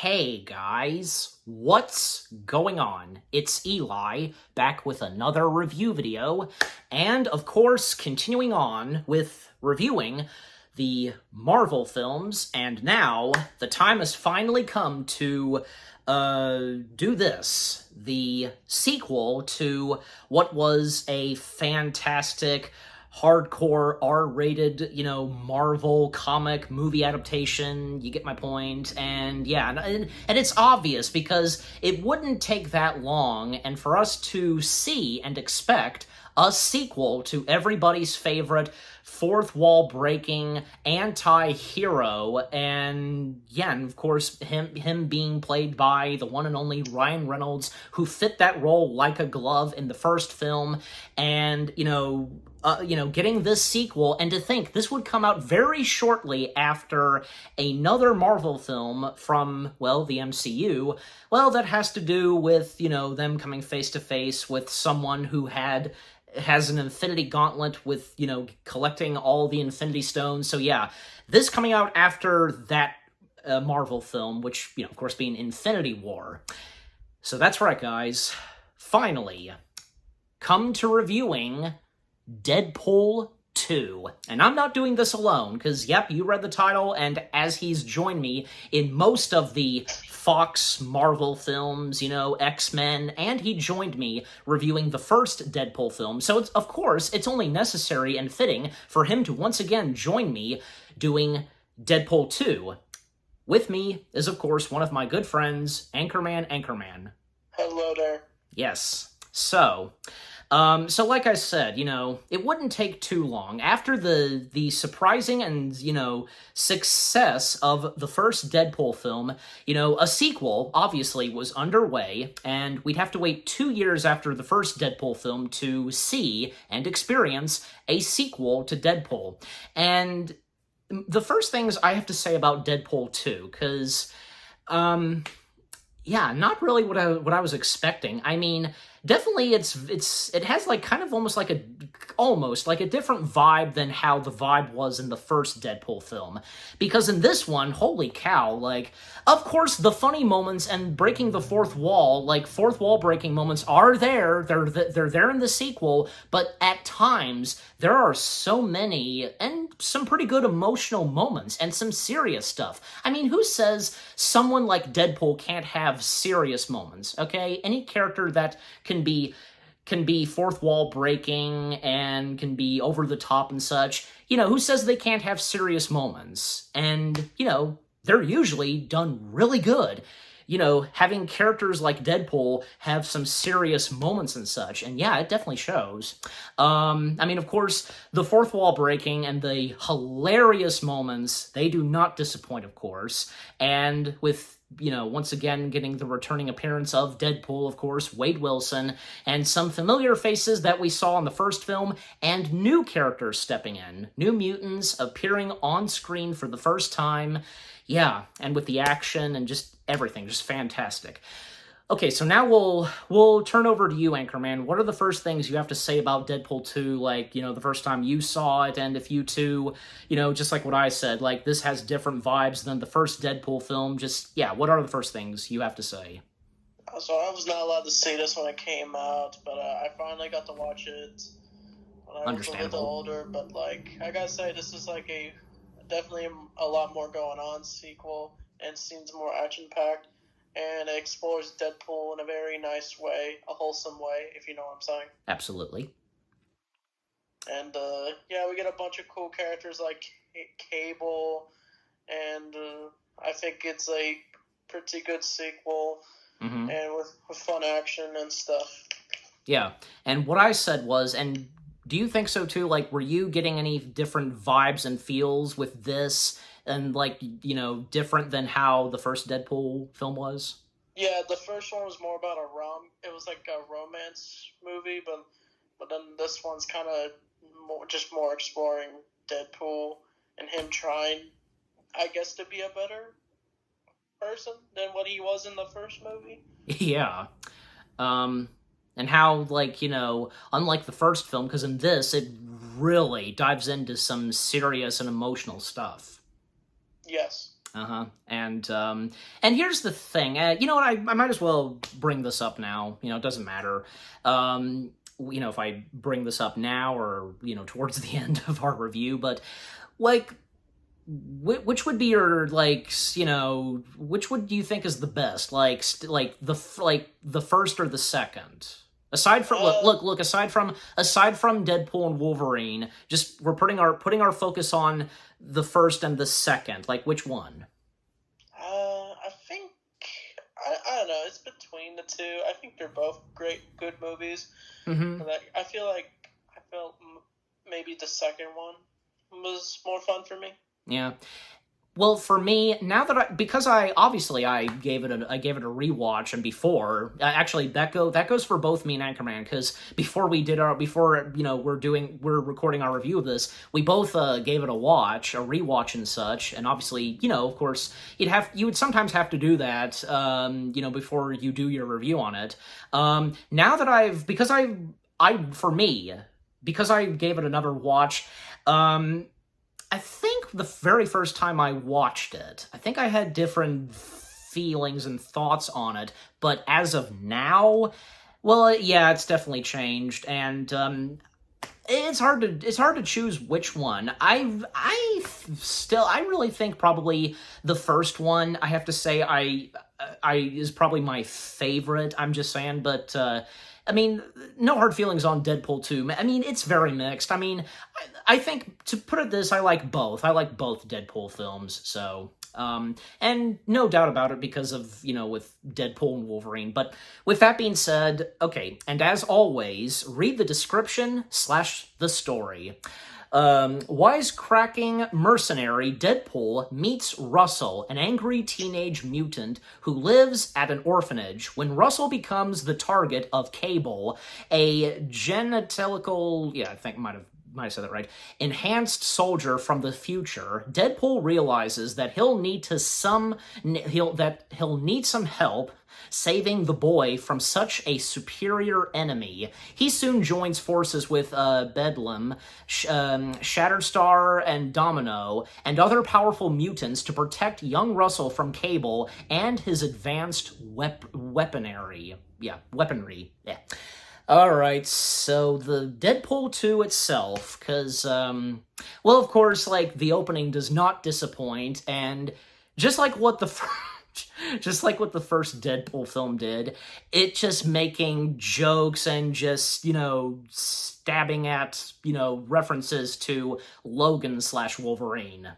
Hey guys, what's going on? It's Eli, back with another review video, and of course, continuing on with reviewing the Marvel films, and now the time has finally come to do this, the sequel to what was a fantastic hardcore R-rated, Marvel comic movie adaptation. You get my point. And yeah, and it's obvious because it wouldn't take that long and for us to see and expect a sequel to everybody's favorite fourth wall breaking anti-hero, and yeah, and of course him being played by the one and only Ryan Reynolds, who fit that role like a glove in the first film, and getting this sequel, and to think this would come out very shortly after another Marvel film from, well, the MCU, well, that has to do with, them coming face to face with someone who has an Infinity Gauntlet with, collecting all the Infinity Stones. So yeah, this coming out after that Marvel film, which, of course, being Infinity War. So that's right, guys. Finally, come to reviewing Deadpool 2. And I'm not doing this alone, because, yep, you read the title, and as he's joined me in most of the Fox Marvel films, X-Men, and he joined me reviewing the first Deadpool film, so of course, it's only necessary and fitting for him to once again join me doing Deadpool 2. With me is, of course, one of my good friends, Anchorman. Hello there. Yes. So like I said, it wouldn't take too long. After the surprising and, success of the first Deadpool film, a sequel obviously was underway, and we'd have to wait 2 years after the first Deadpool film to see and experience a sequel to Deadpool. And the first things I have to say about Deadpool 2, because, yeah, not really what I was expecting. I mean, definitely it has like kind of almost like a different vibe than how the vibe was in the first Deadpool film. Because in this one, holy cow, like, of course the funny moments and breaking the fourth wall, like fourth wall breaking moments are there. They're there in the sequel, but at times there are so many and some pretty good emotional moments and some serious stuff. I mean, who says someone like Deadpool can't have serious moments, okay? Any character that can be fourth wall breaking and can be over the top and such, who says they can't have serious moments? And, they're usually done really good. Having characters like Deadpool have some serious moments and such, and yeah, it definitely shows. I mean, of course, the fourth wall breaking and the hilarious moments, they do not disappoint, of course, and with once again, getting the returning appearance of Deadpool, of course, Wade Wilson, and some familiar faces that we saw in the first film, and new characters stepping in. New mutants appearing on screen for the first time. Yeah, and with the action and just everything, just fantastic. Okay, so now we'll turn over to you, Anchorman. What are the first things you have to say about Deadpool 2, like, the first time you saw it, and if you too, just like what I said, like, this has different vibes than the first Deadpool film, just, yeah, what are the first things you have to say? So I was not allowed to see this when it came out, but I finally got to watch it when I was a little older, but, like, I gotta say, this is, like, definitely a lot more going on sequel, and seems more action-packed. And it explores Deadpool in a very nice way, a wholesome way, if you know what I'm saying. Absolutely. And, yeah, we get a bunch of cool characters like Cable, and I think it's a pretty good sequel, and with fun action and stuff. Yeah, and what I said was, and do you think so too, like, were you getting any different vibes and feels with this? And, like, different than how the first Deadpool film was? Yeah, the first one was more about it was like a romance movie, but then this one's kind of more exploring Deadpool and him trying, I guess, to be a better person than what he was in the first movie. Yeah. And how, like, unlike the first film, because in this, it really dives into some serious and emotional stuff. Yes. And here's the thing. You know what? I might as well bring this up now. You know, it doesn't matter. If I bring this up now or, towards the end of our review, but, like, which would be your, like, which would you think is the best? Like the first or the second? Aside from look, aside from Deadpool and Wolverine, just we're putting our focus on the first and the second. Like, which one? I think I don't know. It's between the two. I think they're both good movies. Mm-hmm. I felt maybe the second one was more fun for me. Yeah. Well, for me, now that because I gave it a rewatch, and before actually that goes for both me and Anchorman, because before we're recording our review of this, we both gave it a rewatch and such, and obviously, of course you would sometimes have to do that before you do your review on it. Now that because I gave it another watch, I think the very first time I watched it, I think I had different feelings and thoughts on it, but as of now, well, yeah, it's definitely changed, and it's hard to choose which one. I really think probably the first one, I have to say, I is probably my favorite. I'm just saying, but I mean, no hard feelings on Deadpool 2. I mean, it's very mixed. I mean, I think, to put it this, I like both. I like both Deadpool films, so, and no doubt about it because of, with Deadpool and Wolverine. But with that being said, okay, and as always, read the description / the story. Wisecracking mercenary Deadpool meets Russell, an angry teenage mutant who lives at an orphanage. When Russell becomes the target of Cable, a I think might have said that right, enhanced soldier from the future, Deadpool realizes that he'll need some help saving the boy from such a superior enemy. He soon joins forces with Bedlam, Shatterstar, and Domino, and other powerful mutants to protect young Russell from Cable and his advanced weaponry. Yeah. Alright, so the Deadpool 2 itself, because, well, of course, like, the opening does not disappoint, and just like what the first Deadpool film did, it just making jokes and just, stabbing at, references to Logan / Wolverine.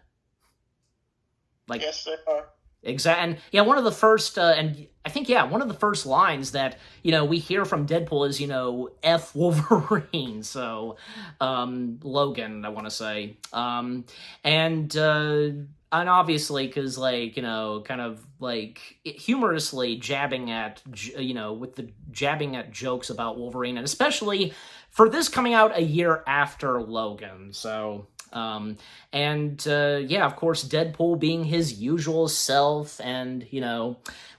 Like, yes, they are. Exactly, and yeah, one of the first, one of the first lines that, we hear from Deadpool is, F Wolverine, so, Logan, I want to say, and obviously, because, like, kind of, like, humorously jabbing at, with the jabbing at jokes about Wolverine, and especially for this coming out a year after Logan, so, yeah, of course, Deadpool being his usual self, and,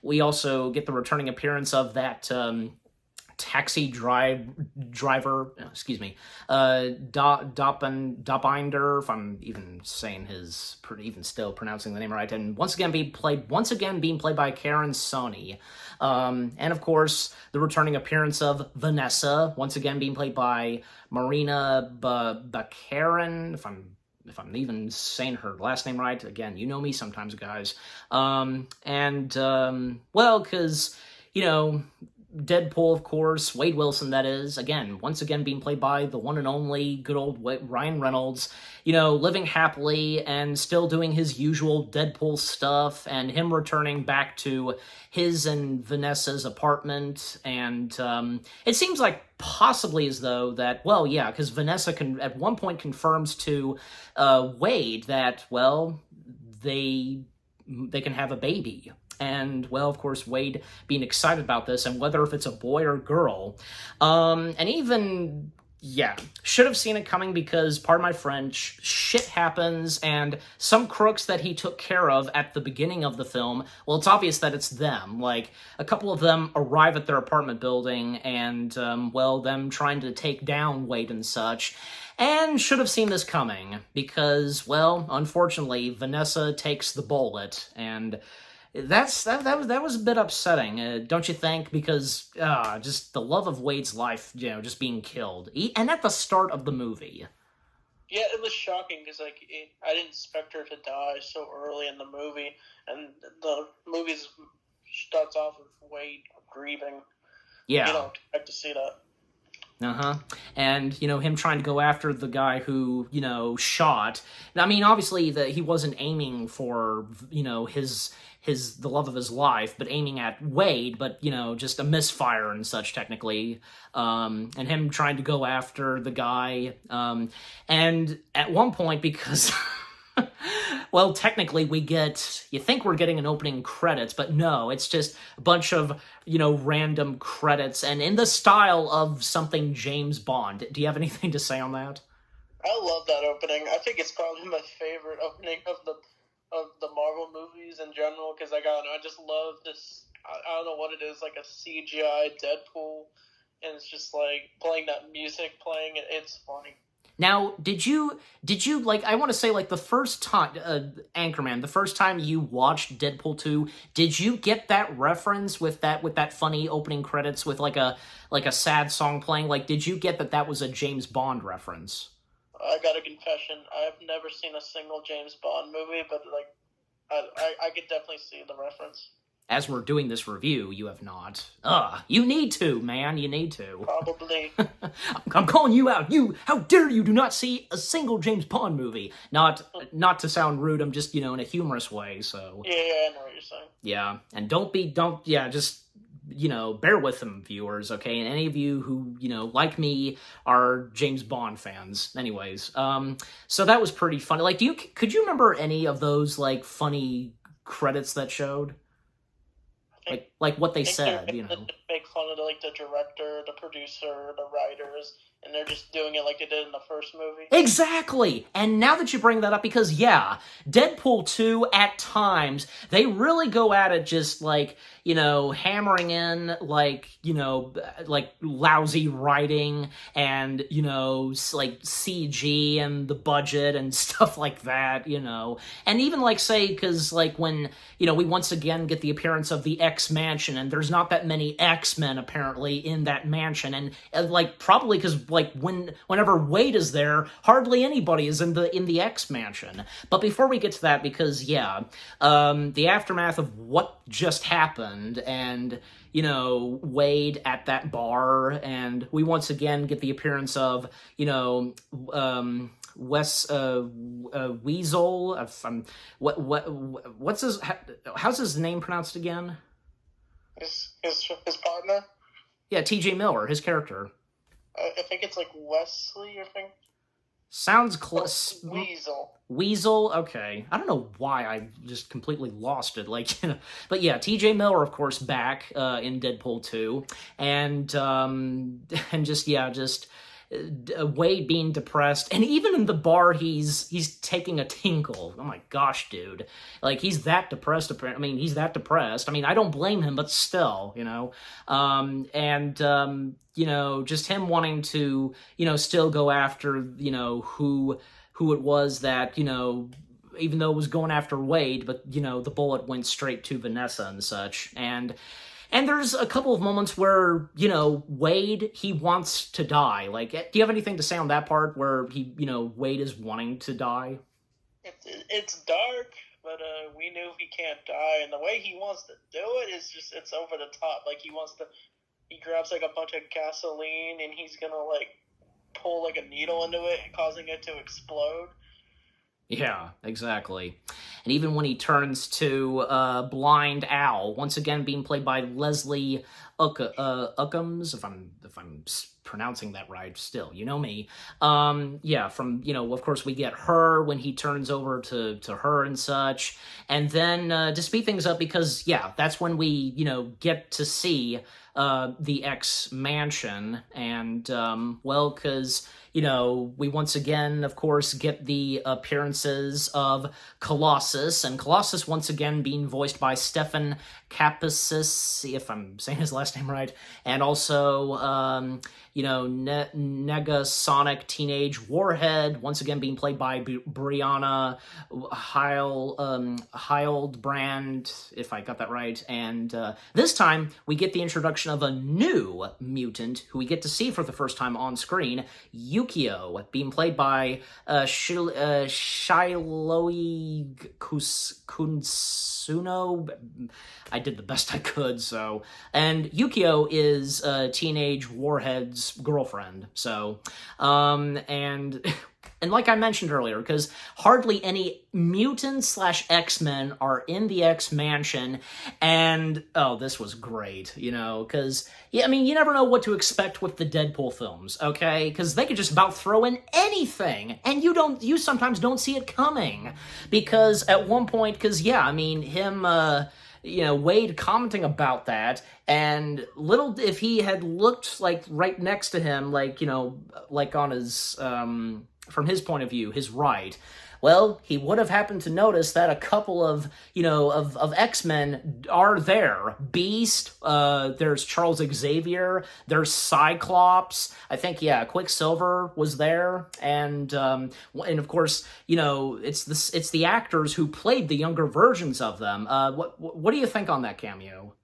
we also get the returning appearance of that, taxi driver, excuse me, Dopinder, if I'm even saying even still pronouncing the name right, and once again being played by Karen Sony, and of course the returning appearance of Vanessa, once again being played by Marina Baccarin, if I'm even saying her last name right. Again, you know me sometimes, guys. Well, because, Deadpool, of course, Wade Wilson, that is, once again being played by the one and only good old Ryan Reynolds, living happily and still doing his usual Deadpool stuff, and him returning back to his and Vanessa's apartment, and it seems like possibly as though that, well, yeah, because Vanessa at one point confirms to Wade that, well, they can have a baby. And, well, of course, Wade being excited about this, and whether if it's a boy or girl. And even, yeah, should have seen it coming because, pardon my French, shit happens, and some crooks that he took care of at the beginning of the film, well, it's obvious that it's them. Like, a couple of them arrive at their apartment building, and, well, them trying to take down Wade and such. And should have seen this coming, because, well, unfortunately, Vanessa takes the bullet, and that was a bit upsetting, don't you think? Because, just the love of Wade's life, just being killed. And at the start of the movie. Yeah, it was shocking, because, like, I didn't expect her to die so early in the movie, and the movie starts off with Wade grieving. Yeah. You don't expect to see that. And, him trying to go after the guy who, shot. I mean, obviously, he wasn't aiming for, the love of his life, but aiming at Wade, but, just a misfire and such, technically. And him trying to go after the guy. And at one point, because... Well, technically, you think we're getting an opening credits, but no, it's just a bunch of, random credits, and in the style of something James Bond. Do you have anything to say on that? I love that opening. I think it's probably my favorite opening of the Marvel movies in general, because I just love this, I don't know what it is, like a CGI Deadpool, and it's just like playing that music, it's funny. Now, did you, like, I want to say, like, the first time, Anchorman, the first time you watched Deadpool 2, did you get that reference with that funny opening credits with, like a sad song playing? Like, did you get that was a James Bond reference? I got a confession. I've never seen a single James Bond movie, but, like, I could definitely see the reference. As we're doing this review, you have not. You need to, man. You need to. Probably. I'm calling you out. How dare you do not see a single James Bond movie? Not to sound rude, I'm just, in a humorous way, so. Yeah, I know what you're saying. Yeah, and just, bear with them, viewers, okay? And any of you who, like me, are James Bond fans. Anyways, so that was pretty funny. Like, could you remember any of those, like, funny credits that showed? Like what they said, Make fun of like the director, the producer, the writers, and they're just doing it like they did in the first movie. Exactly! And now that you bring that up, because, yeah, Deadpool 2, at times, they really go at it just, like, hammering in, like, like, lousy writing and, like, CG and the budget and stuff like that, And even, like, say, because, like, when, we once again get the appearance of the X-Mansion, and there's not that many X-Men, apparently, in that mansion, and like, probably because, like, whenever Wade is there, hardly anybody is in the X-Mansion. But before we get to that, because, yeah, the aftermath of what just happened, and, Wade at that bar, and we once again get the appearance of, Weasel. How's his name pronounced again? His partner? Yeah, T.J. Miller, his character. I think it's like Wesley, I think. Sounds close. Weasel. Weasel, okay. I don't know why I just completely lost it. Like, but yeah, T.J. Miller, of course, back in Deadpool 2, and just Wade being depressed, and even in the bar, he's taking a tinkle. Oh my gosh, dude! Like, he's that depressed. I mean, he's that depressed. I mean, I don't blame him, but still, just him wanting to, still go after, who it was that, even though it was going after Wade, but, the bullet went straight to Vanessa and such, and there's a couple of moments where, Wade, he wants to die. Like, do you have anything to say on that part where Wade is wanting to die? It's dark, but we knew he can't die. And the way he wants to do it is just, it's over the top. Like, he grabs, like, a bunch of gasoline, and he's gonna, like, pull, like, a needle into it, causing it to explode. Yeah, exactly. And even when he turns to Blind Al, once again being played by Leslie Uckams, if I'm pronouncing that right, still, you know me. From, of course we get her when he turns over to her and such. And then to speed things up, because, yeah, that's when we, get to see the X-Mansion. And, because... we once again, of course, get the appearances of Colossus, and Colossus once again being voiced by Stefan Capacis, if I'm saying his last name right, and also, Negasonic Teenage Warhead, once again being played by Brianna Hildbrand, if I got that right. And this time, we get the introduction of a new mutant who we get to see for the first time on screen, Yukio, being played by Shiloh Kunsuno. I did the best I could, so. And Yukio is Teenage Warhead's girlfriend, so. And like I mentioned earlier, because hardly any mutants / X-Men are in the X-Mansion, and, oh, this was great, because, yeah, I mean, you never know what to expect with the Deadpool films, okay? Because they could just about throw in anything, and you sometimes don't see it coming, because at one point, because, yeah, I mean, him, Wade commenting about that, and little if he had looked, like, right next to him, like, like on his, from his point of view, his right, well, he would have happened to notice that a couple of, of X-Men are there. Beast, there's Charles Xavier, there's Cyclops, I think, yeah, Quicksilver was there, and of course, it's the actors who played the younger versions of them. What do you think on that cameo?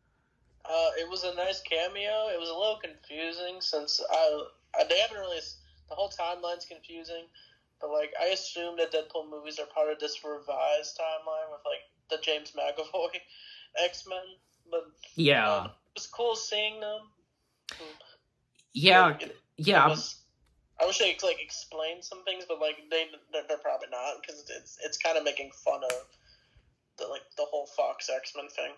It was a nice cameo. It was a little confusing since they haven't really... The whole timeline's confusing, but, like, I assume that Deadpool movies are part of this revised timeline with, like, the James McAvoy X-Men, but... Yeah. It was cool seeing them. Yeah, I wish they, like, explained some things, but, like, they're probably not, because it's kind of making fun of the whole Fox X-Men thing.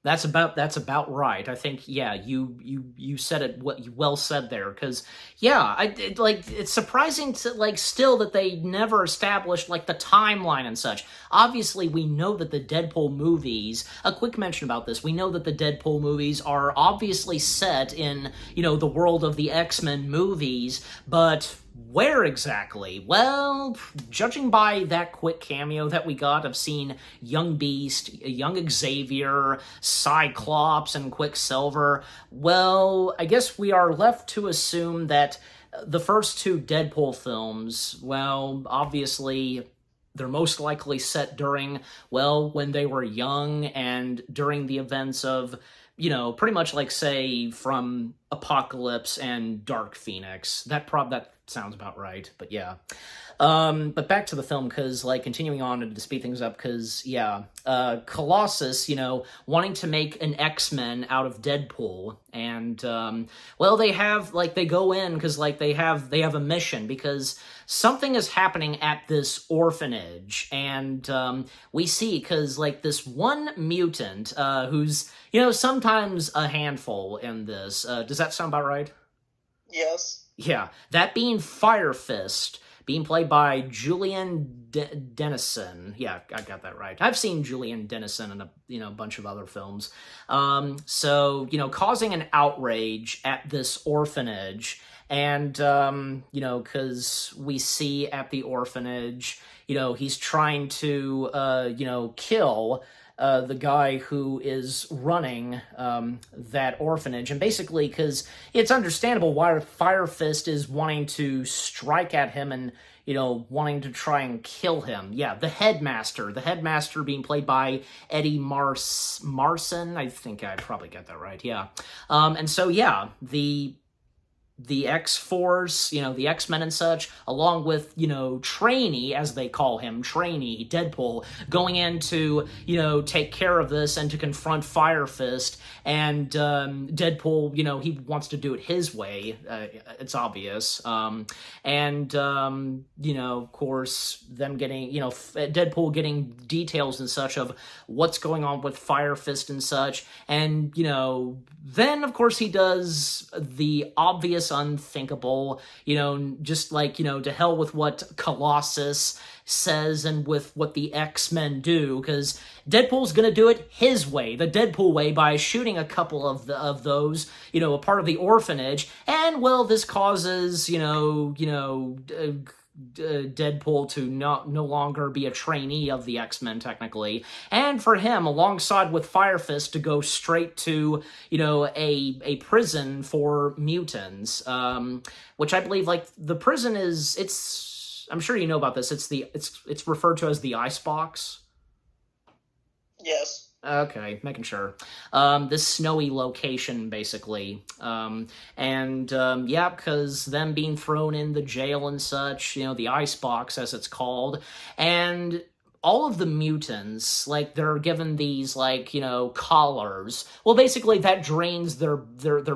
That's about right. I think, yeah, you said it well said there, because, yeah, it's surprising to, like, still that they never established, like, the timeline and such. Obviously, we know that the Deadpool movies, a quick mention about this, we know that the Deadpool movies are obviously set in, the world of the X-Men movies, but... where exactly? Well, judging by that quick cameo that we got of seeing young Beast, young Xavier, Cyclops, and Quicksilver, well, I guess we are left to assume that the first two Deadpool films, well, obviously... they're most likely set during, well, when they were young and during the events of, pretty much like, say, from Apocalypse and Dark Phoenix. That sounds about right, but yeah. But back to the film, because, like, continuing on to speed things up, because, yeah, Colossus, wanting to make an X-Men out of Deadpool, and, well, they go in, because, like, they have a mission, because something is happening at this orphanage, and, we see, because, like, this one mutant, who's, sometimes a handful in this, does that sound about right? Yes. Yeah, that being Fire Fist, being played by Julian Dennison. Yeah, I got that right. I've seen Julian Dennison in a bunch of other films. So, causing an outrage at this orphanage, and, because we see at the orphanage, he's trying to, kill... the guy who is running that orphanage. And basically, because it's understandable why Fire Fist is wanting to strike at him and, wanting to try and kill him. Yeah, the headmaster being played by Eddie Marsan. I think I probably got that right, yeah. And so, yeah, the X-Force, the X-Men and such, along with, Trainee, as they call him, Trainee, Deadpool, going in to, take care of this and to confront Fire Fist, and Deadpool, he wants to do it his way, it's obvious, and, of course, them getting, Deadpool getting details and such of what's going on with Fire Fist and such, and, then, of course, he does the obvious unthinkable, just like, to hell with what Colossus says and with what the X-Men do, because Deadpool's gonna do it his way, the Deadpool way, by shooting a couple of those, a part of the orphanage, and, well, this causes, Deadpool to no longer be a trainee of the X-Men, technically, and for him, alongside with Fire Fist, to go straight to, a prison for mutants, which I believe, like, the prison I'm sure you know about this, it's referred to as the Icebox. Yes. Okay, making sure. This snowy location, basically. Because them being thrown in the jail and such, the icebox, as it's called, and all of the mutants, like, they're given these, like, collars. Well, basically, that drains their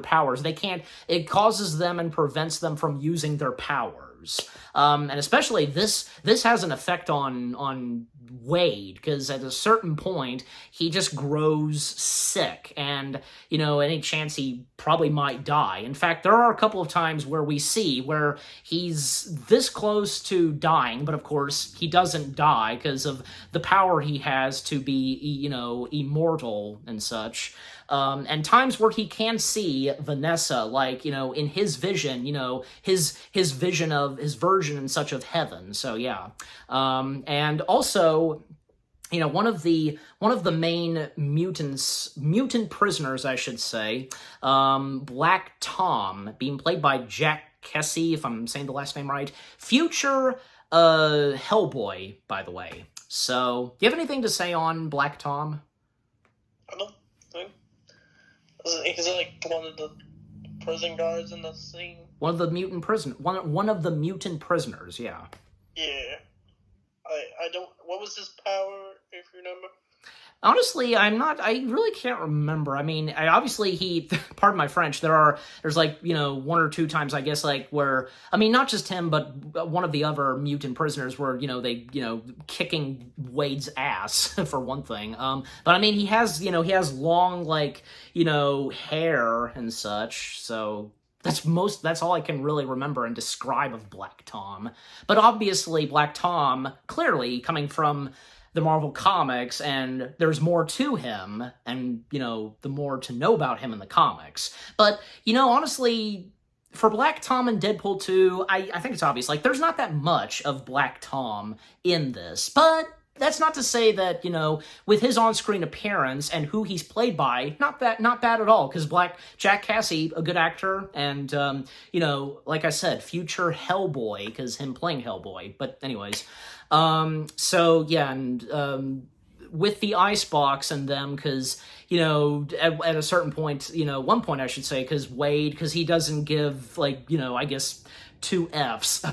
powers. It causes them and prevents them from using their powers. And especially this has an effect on Wade, because at a certain point, he just grows sick, and, any chance he probably might die. In fact, there are a couple of times where we see where he's this close to dying, but of course, he doesn't die because of the power he has to be, immortal and such. And times where he can see Vanessa, like, in his vision, his vision of, his version and such of heaven. So, yeah. And also, one of the main mutant prisoners, I should say, Black Tom, being played by Jack Kesey, if I'm saying the last name right, future Hellboy, by the way. So, do you have anything to say on Black Tom? I don't think. He's like one of the prison guards in the scene. One of the mutant mutant prisoners, yeah. Yeah. I don't. What was his power, if you remember? Honestly, I really can't remember. I mean, obviously pardon my French, there's like, one or two times, I guess, like, where, I mean, not just him, but one of the other mutant prisoners were, they, kicking Wade's ass, for one thing. But I mean, he has long, like, hair and such, so that's all I can really remember and describe of Black Tom. But obviously, Black Tom, clearly coming from the Marvel Comics, and there's more to him, and, the more to know about him in the comics. But, honestly, for Black Tom and Deadpool 2, I think it's obvious. Like, there's not that much of Black Tom in this, but that's not to say that, with his on-screen appearance and who he's played by, not bad at all, because Jack Kesey, a good actor, and, like I said, future Hellboy, because him playing Hellboy. But anyways, so, yeah, and, with the icebox and them, because, at a certain point, one point I should say, because Wade, because he doesn't give, like, I guess, 2 Fs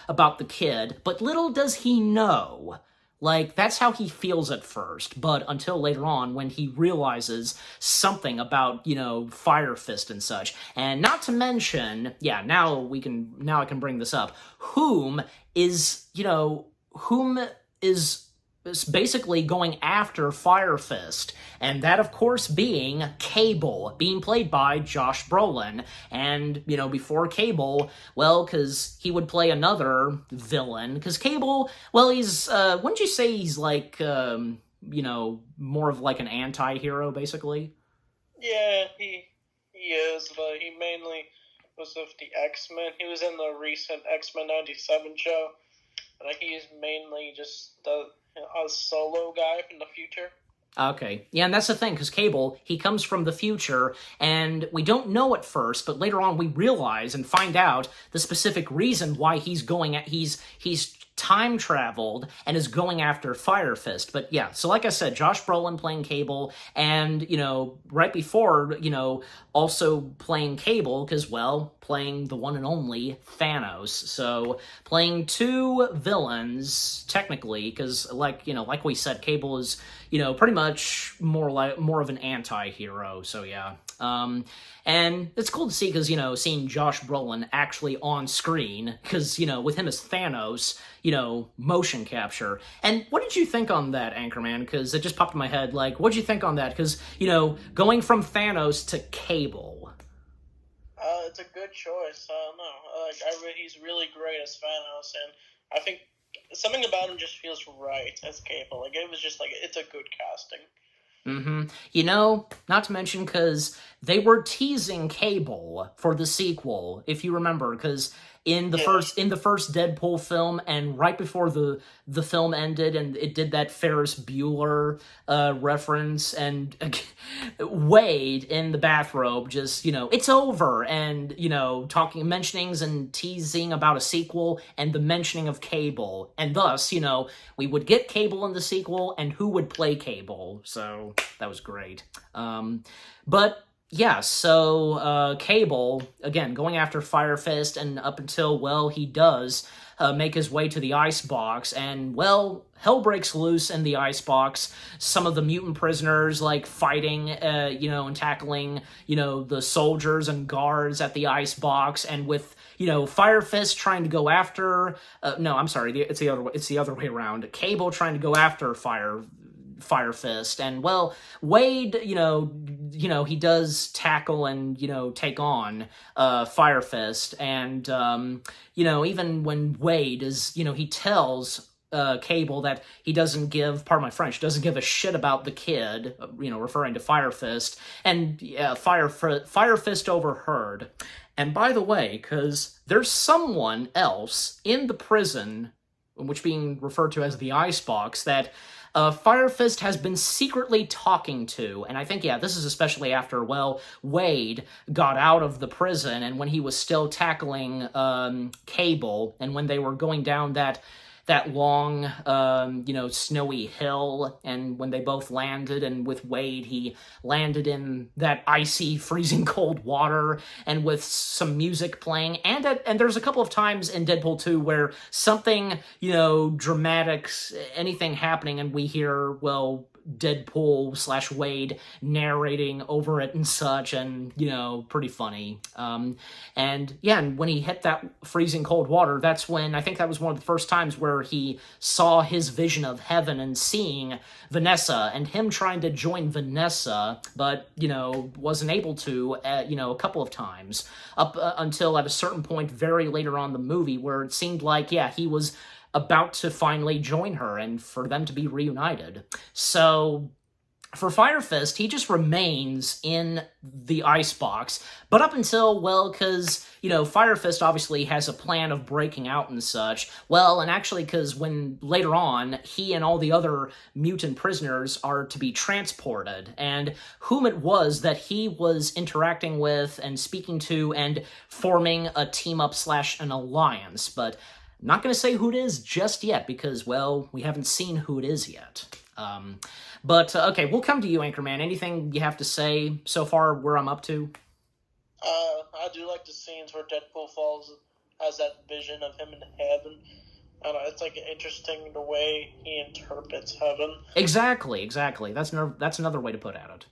about the kid, but little does he know, like, that's how he feels at first, but until later on when he realizes something about, Fire Fist and such. And not to mention, yeah, now I can bring this up, whom is basically going after Fire Fist, and that, of course, being Cable, being played by Josh Brolin. And, before Cable, well, because he would play another villain, because Cable, well, he's, wouldn't you say he's, like, more of, like, an anti-hero, basically? Yeah, he is, but he mainly was with the X-Men. He was in the recent X-Men 97 show, but he's mainly just a solo guy from the future. Okay. Yeah, and that's the thing, because Cable, he comes from the future, and we don't know at first, but later on we realize and find out the specific reason why he's time traveled and is going after Fire Fist. But yeah, so like I said, Josh Brolin playing Cable, and, right before, also playing Cable, because, well, playing the one and only Thanos. So playing 2 villains, technically, because, like we said, Cable is, pretty much more of an anti-hero. So yeah. And it's cool to see, because, seeing Josh Brolin actually on screen, because, with him as Thanos, motion capture. And what did you think on that, Anchorman? Because it just popped in my head, like, what did you think on that? Because, going from Thanos to Cable. It's a good choice. I don't know. He's really great as Thanos, and I think something about him just feels right as Cable. Like, it was just, like, it's a good casting. Mm-hmm. Not to mention, because they were teasing Cable for the sequel, if you remember, because in the first Deadpool film, and right before the film ended, and it did that Ferris Bueller reference, and Wade in the bathrobe just, it's over, and, mentionings and teasing about a sequel, and the mentioning of Cable, and thus, we would get Cable in the sequel, and who would play Cable, so that was great. But yeah, so Cable, again, going after Fire Fist, and up until, well, he does make his way to the icebox, and, well, hell breaks loose in the icebox. Some of the mutant prisoners, like, fighting, and tackling, the soldiers and guards at the icebox, and with, Fire Fist trying to go after, no, I'm sorry, it's the other way around. Cable trying to go after Fire Fist, and, well, Wade, he does tackle and, take on Fire Fist, and, even when Wade is, he tells Cable that he doesn't give, pardon my French, doesn't give a shit about the kid, referring to Fire Fist, and Fire Fist overheard. And by the way, because there's someone else in the prison, which being referred to as the icebox, that Fire Fist has been secretly talking to, and I think, this is especially after, well, Wade got out of the prison, and when he was still tackling Cable, and when they were going down that long, snowy hill, and when they both landed, and with Wade, he landed in that icy, freezing cold water, and with some music playing, and there's a couple of times in Deadpool 2 where something, dramatic, anything happening, and we hear, well, Deadpool/Wade narrating over it and such, and, pretty funny. And when he hit that freezing cold water, that's when, I think that was one of the first times where he saw his vision of heaven and seeing Vanessa, and him trying to join Vanessa, but, wasn't able to, a couple of times, up until at a certain point very later on in the movie, where it seemed like, he was about to finally join her and for them to be reunited. So for Fire Fist, he just remains in the icebox, but up until, well, because, Fire Fist obviously has a plan of breaking out and such, well, and actually because when later on, he and all the other mutant prisoners are to be transported, and whom it was that he was interacting with and speaking to and forming a team-up / an alliance, but not going to say who it is just yet, because, well, we haven't seen who it is yet. Okay, we'll come to you, Anchorman. Anything you have to say so far where I'm up to? I do like the scenes where Deadpool has that vision of him in heaven. I don't know, it's like interesting the way he interprets heaven. Exactly. That's another way to put at it.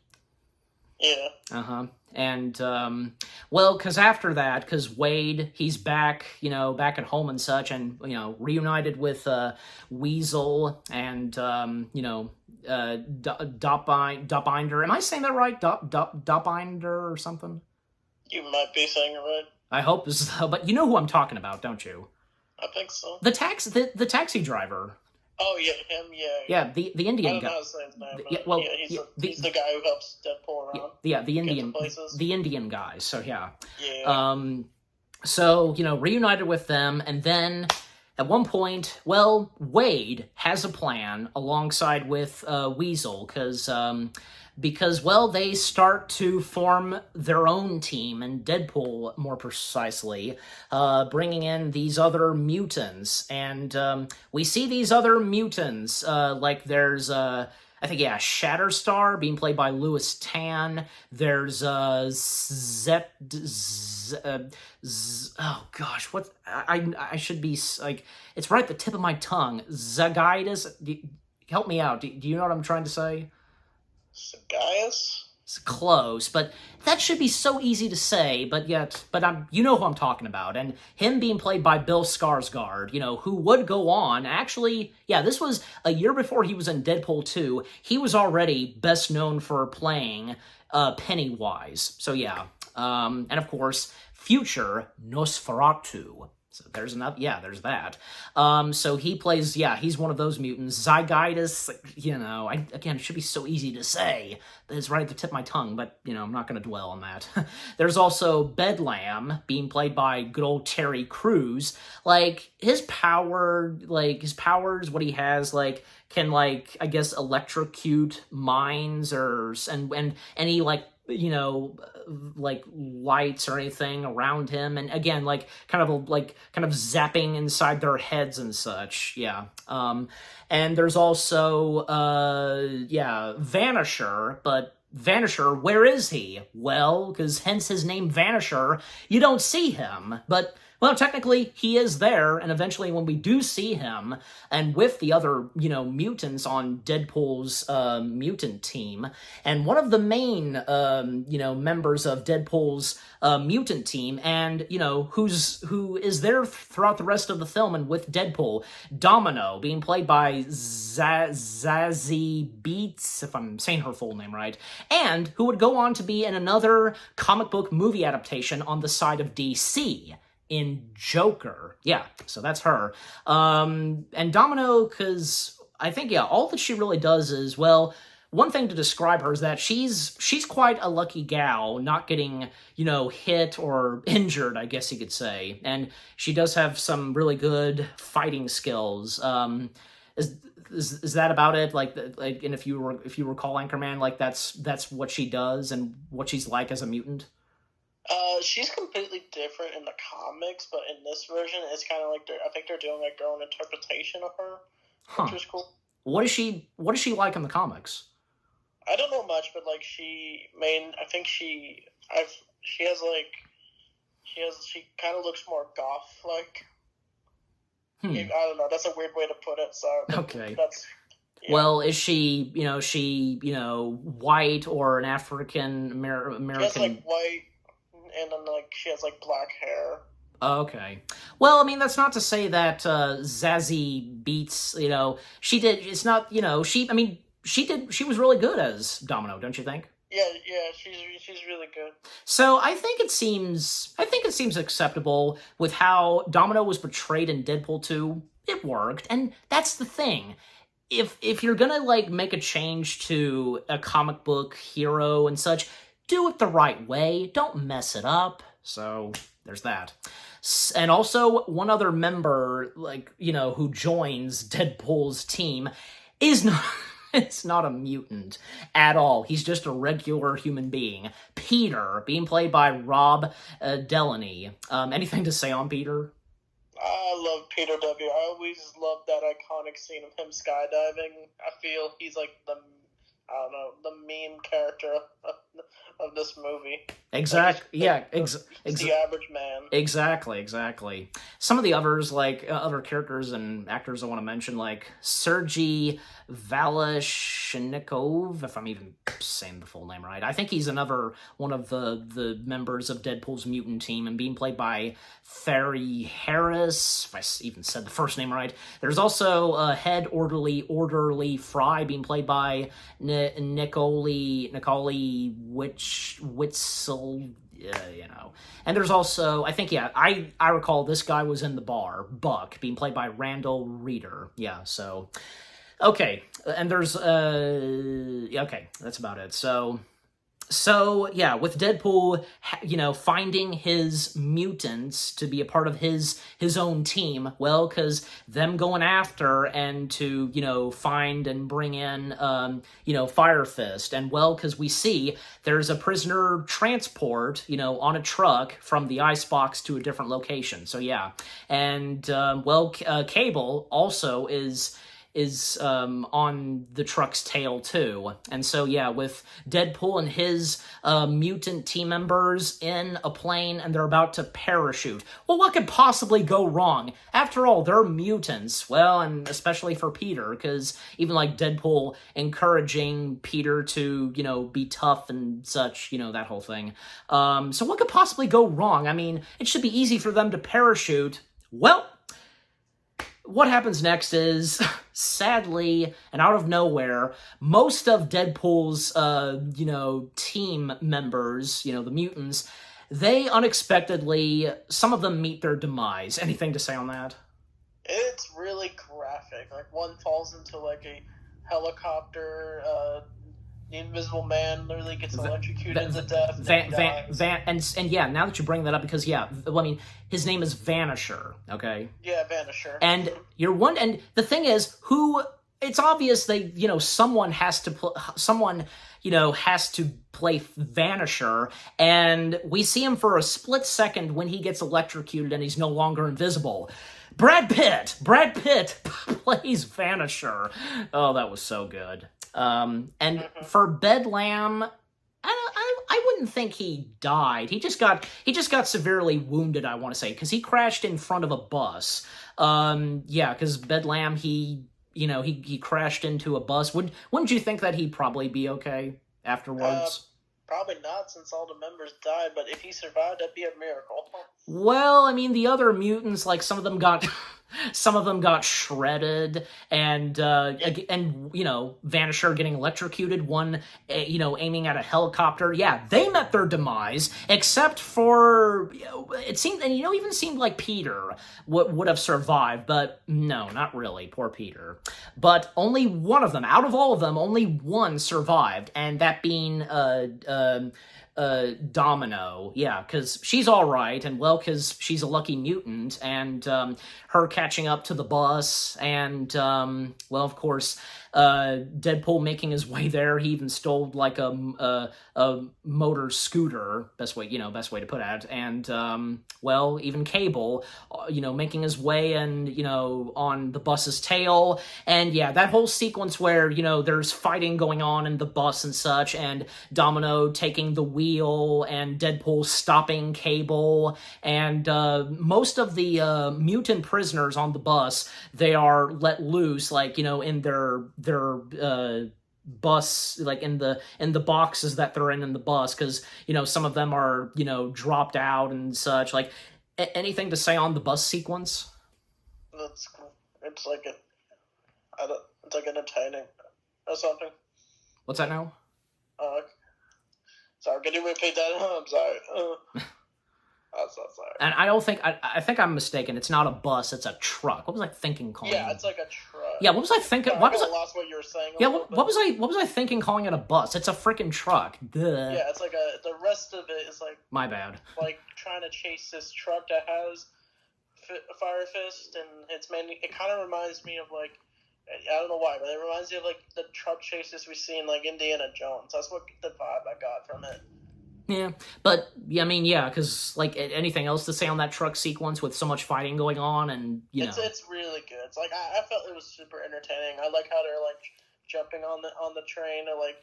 Yeah. Uh-huh. And, well, because after that, because Wade, he's back, back at home and such, and, reunited with Weasel and, Dopinder. Am I saying that right? Dopinder or something? You might be saying it right. I hope so, but you know who I'm talking about, don't you? I think so. The taxi driver. Oh, yeah, him, yeah. The Indian guy. I don't know how to say his name, he's the guy who helps Deadpool around. Yeah, the Indian guy, so yeah. Yeah. So, reunited with them, and then at one point, well, Wade has a plan alongside with Weasel, because, well, they start to form their own team, and Deadpool, more precisely, bringing in these other mutants, and we see these other mutants, like there's, I think, Shatterstar, being played by Louis Tan, there's, oh gosh, what, I should be, like, it's right at the tip of my tongue, Zagaitis, help me out, do you know what I'm trying to say? Gaius? It's close, but that should be so easy to say, but you know who I'm talking about, and him being played by Bill Skarsgård, who would go on, actually, this was a year before he was in Deadpool 2, he was already best known for playing Pennywise, so and of course, future Nosferatu. So there's enough. Yeah, there's that. So he plays. Yeah, he's one of those mutants. Zygitis. You know, again, it should be so easy to say. It's right at the tip of my tongue, but you know, I'm not going to dwell on that. There's also Bedlam, being played by good old Terry Crews. Like his powers, what he has, like can like I guess electrocute mines or and any like you know like lights or anything around him, and again like kind of zapping inside their heads and such. And there's also Vanisher, but Vanisher, where is he? Well, because hence his name Vanisher, you don't see him, but well, technically, he is there, and eventually when we do see him, and with the other, you know, mutants on Deadpool's mutant team, and one of the main, you know, members of Deadpool's mutant team, and, you know, who is there throughout the rest of the film and with Deadpool, Domino, being played by Zazie Beetz, if I'm saying her full name right, and who would go on to be in another comic book movie adaptation on the side of DC, in Joker. Yeah, so that's her. And Domino, because I think, yeah, all that she really does is, well, one thing to describe her is that she's quite a lucky gal, not getting, you know, hit or injured, I guess you could say. And she does have some really good fighting skills. Is that about it? Like, and if you recall Anchorman, like that's what she does and what she's like as a mutant. She's completely different in the comics, but in this version, it's kind of like I think they're doing like their own interpretation of her, which is cool. What is she like in the comics? I don't know much, but like she kind of looks more goth like. I don't know. That's a weird way to put it. So okay. That's. Yeah. Well, is she white or an African American? She has like white. And then, like, she has, like, black hair. Okay. Well, I mean, that's not to say that Zazie Beetz, you know, she was really good as Domino, don't you think? Yeah, she's really good. So I think it seems acceptable with how Domino was portrayed in Deadpool 2. It worked, and that's the thing. If you're gonna, like, make a change to a comic book hero and such, do it the right way. Don't mess it up. So there's that. And also, one other member, like, you know, who joins Deadpool's team is not... it's not a mutant at all. He's just a regular human being. Peter, being played by Rob Delaney. Anything to say on Peter? I love Peter W. I always love that iconic scene of him skydiving. I feel he's like the meme character of this movie. Exactly. Like the average man. Exactly. Some of the others, like other characters and actors I want to mention, like Sergei Valashnikov, if I'm even saying the full name right. I think he's another one of the members of Deadpool's mutant team, and being played by Thierry Harris, if I even said the first name right. There's also head orderly Fry, being played by Nicole Witzel, you know. And there's also, I think, yeah, I recall this guy was in the bar, Buck, being played by Randall Reeder. Yeah, so, okay. And there's, okay, that's about it. So, yeah, with Deadpool, you know, finding his mutants to be a part of his own team, well, because them going after and to, you know, find and bring in, you know, Fire Fist, and, well, because we see there's a prisoner transport, you know, on a truck from the icebox to a different location, so, yeah. And, Cable also is on the truck's tail too. And so, yeah, with Deadpool and his mutant team members in a plane and they're about to parachute, well, what could possibly go wrong? After all, they're mutants. Well, and especially for Peter, because even like Deadpool encouraging Peter to, you know, be tough and such, you know, that whole thing. So what could possibly go wrong? I mean, it should be easy for them to parachute. Well, what happens next is, sadly, and out of nowhere, most of Deadpool's, you know, team members, you know, the mutants, they unexpectedly, some of them meet their demise. Anything to say on that? It's really graphic. Like, one falls into, like, a helicopter, the Invisible Man literally gets electrocuted to death, and yeah, now that you bring that up, because yeah, well, I mean, his name is Vanisher, okay? Yeah, Vanisher. And and the thing is, it's obvious they, someone has to play Vanisher, and we see him for a split second when he gets electrocuted and he's no longer invisible. Brad Pitt plays Vanisher. Oh, that was so good. And for Bedlam, I wouldn't think he died. He just got severely wounded, I want to say, because he crashed in front of a bus. Yeah, because Bedlam, he crashed into a bus. Wouldn't you think that he'd probably be okay afterwards? Probably not, since all the members died, but if he survived, that'd be a miracle. Well, I mean, the other mutants, like, some of them got shredded, and Vanisher getting electrocuted, one, aiming at a helicopter. Yeah, they met their demise, except for, it seemed, and even seemed like Peter would have survived, but no, not really, poor Peter. But only one of them, out of all of them, only one survived, and that being, Domino, yeah, because she's all right, and well, because she's a lucky mutant, and her catching up to the bus, and well, of course, Deadpool making his way there. He even stole like a motor scooter, best way to put it, and well, even Cable, making his way and on the bus's tail, and yeah, that whole sequence where there's fighting going on in the bus and such, and Domino taking the wheel, and Deadpool stopping Cable, and most of the mutant prisoners on the bus, they are let loose, like in their bus, like in the boxes that they're in the bus, because some of them are dropped out and such. Like, anything to say on the bus sequence? That's cool. It's like it's like entertaining or something. What's that now? Sorry, can you repeat that? I'm sorry. I'm so sorry. And I think I'm mistaken. It's not a bus, it's a truck. What was I thinking calling it? Yeah, it's like a truck. Yeah, what was I thinking? I lost what you were saying. Yeah, what was I thinking calling it a bus? It's a freaking truck. Duh. Yeah, it's like the rest of it is like... My bad. Like trying to chase this truck that has Fire Fist, and it kind of reminds me of like, I don't know why, but it reminds me of like the truck chases we see in like Indiana Jones. That's what the vibe I got from it. Yeah, but I mean, yeah, because like anything else to say on that truck sequence with so much fighting going on, and it's really good. It's like I felt it was super entertaining. I like how they're like jumping on the train, or like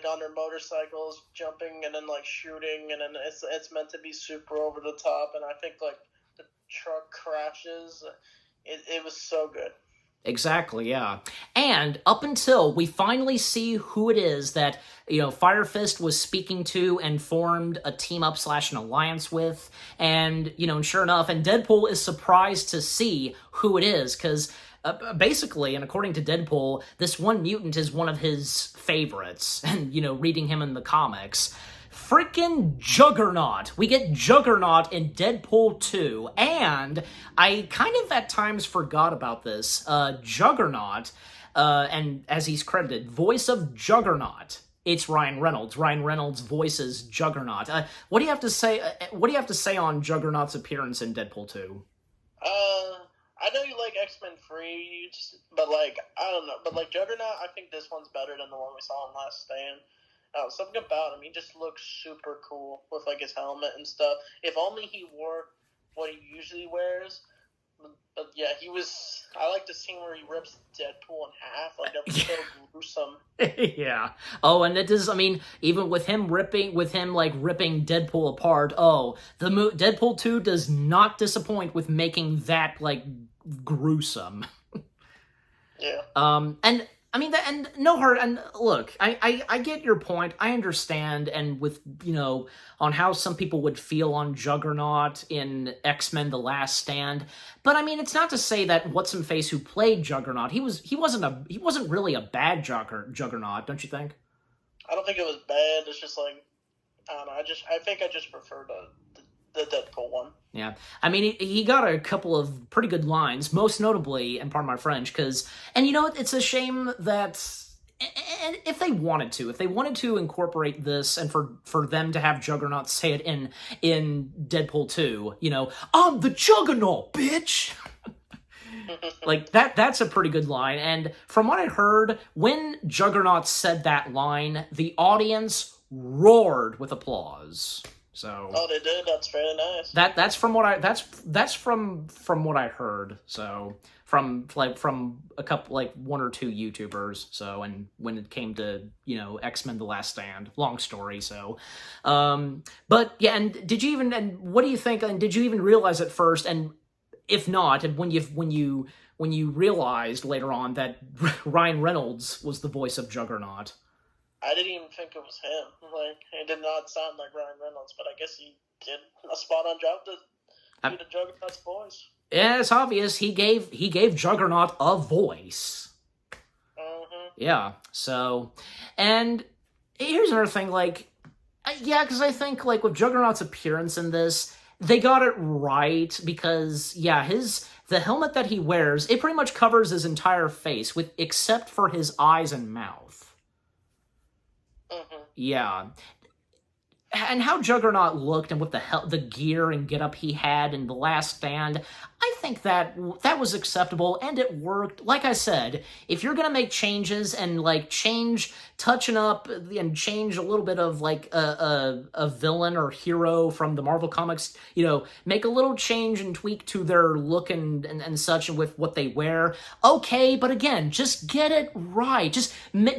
on their motorcycles, jumping and then like shooting, and then it's meant to be super over the top. And I think like the truck crashes. It was so good. Exactly, yeah. And up until we finally see who it is that, Fire Fist was speaking to and formed a team-up / an alliance with, and, and sure enough, and Deadpool is surprised to see who it is, because basically, and according to Deadpool, this one mutant is one of his favorites, and, reading him in the comics. Freaking Juggernaut. We get Juggernaut in Deadpool 2, and I kind of at times forgot about this. Juggernaut, and as he's credited, voice of Juggernaut. It's Ryan Reynolds. Ryan Reynolds voices Juggernaut. What do you have to say? What do you have to say on Juggernaut's appearance in Deadpool 2? I know you like X-Men Free, but like I don't know. But like Juggernaut, I think this one's better than the one we saw in Last Stand. Something about him, he just looks super cool with like his helmet and stuff. If only he wore what he usually wears. But yeah, I like the scene where he rips Deadpool in half. Like, that was so gruesome. Yeah. Oh, and it is, I mean, even with him ripping Deadpool apart, Deadpool 2 does not disappoint with making that, like, gruesome. Yeah. And I mean, and no hurt, and look, I get your point, I understand, and with, on how some people would feel on Juggernaut in X-Men The Last Stand, but I mean, it's not to say that What's-Him-Face, who played Juggernaut, he wasn't really a bad Juggernaut, don't you think? I don't think it was bad, it's just like, I don't know. I think I just prefer the Deadpool one. Yeah. I mean, he got a couple of pretty good lines, most notably, and pardon my French, and you know what, it's a shame that, and if they wanted to incorporate this, and for them to have Juggernaut say it in Deadpool 2, you know, I'm the Juggernaut, bitch! Like, that's a pretty good line, and from what I heard, when Juggernaut said that line, the audience roared with applause. So, oh, they did. That's very nice. That's from what from what I heard. So from a couple, like one or two YouTubers. So, and when it came to, you know, X-Men: The Last Stand, long story. So, but yeah, and what do you think? And did you even realize at first? And if not, and when you realized later on that Ryan Reynolds was the voice of Juggernaut. I didn't even think it was him. Like, it did not sound like Ryan Reynolds, but I guess he did a spot-on job to be the Juggernaut's voice. Yeah, it's obvious. He gave Juggernaut a voice. Mm-hmm. Yeah. So, and here's another thing. Like, yeah, because I think like with Juggernaut's appearance in this, they got it right because yeah, the helmet that he wears, it pretty much covers his entire face except for his eyes and mouth. Mm-hmm. Yeah. And how Juggernaut looked and with the gear and getup he had in The Last Stand, I think that was acceptable and it worked. Like I said, if you're gonna make changes and like touching up and change a little bit of like a villain or hero from the Marvel comics, you know, make a little change and tweak to their look and such and with what they wear. Okay, but again, just get it right. Just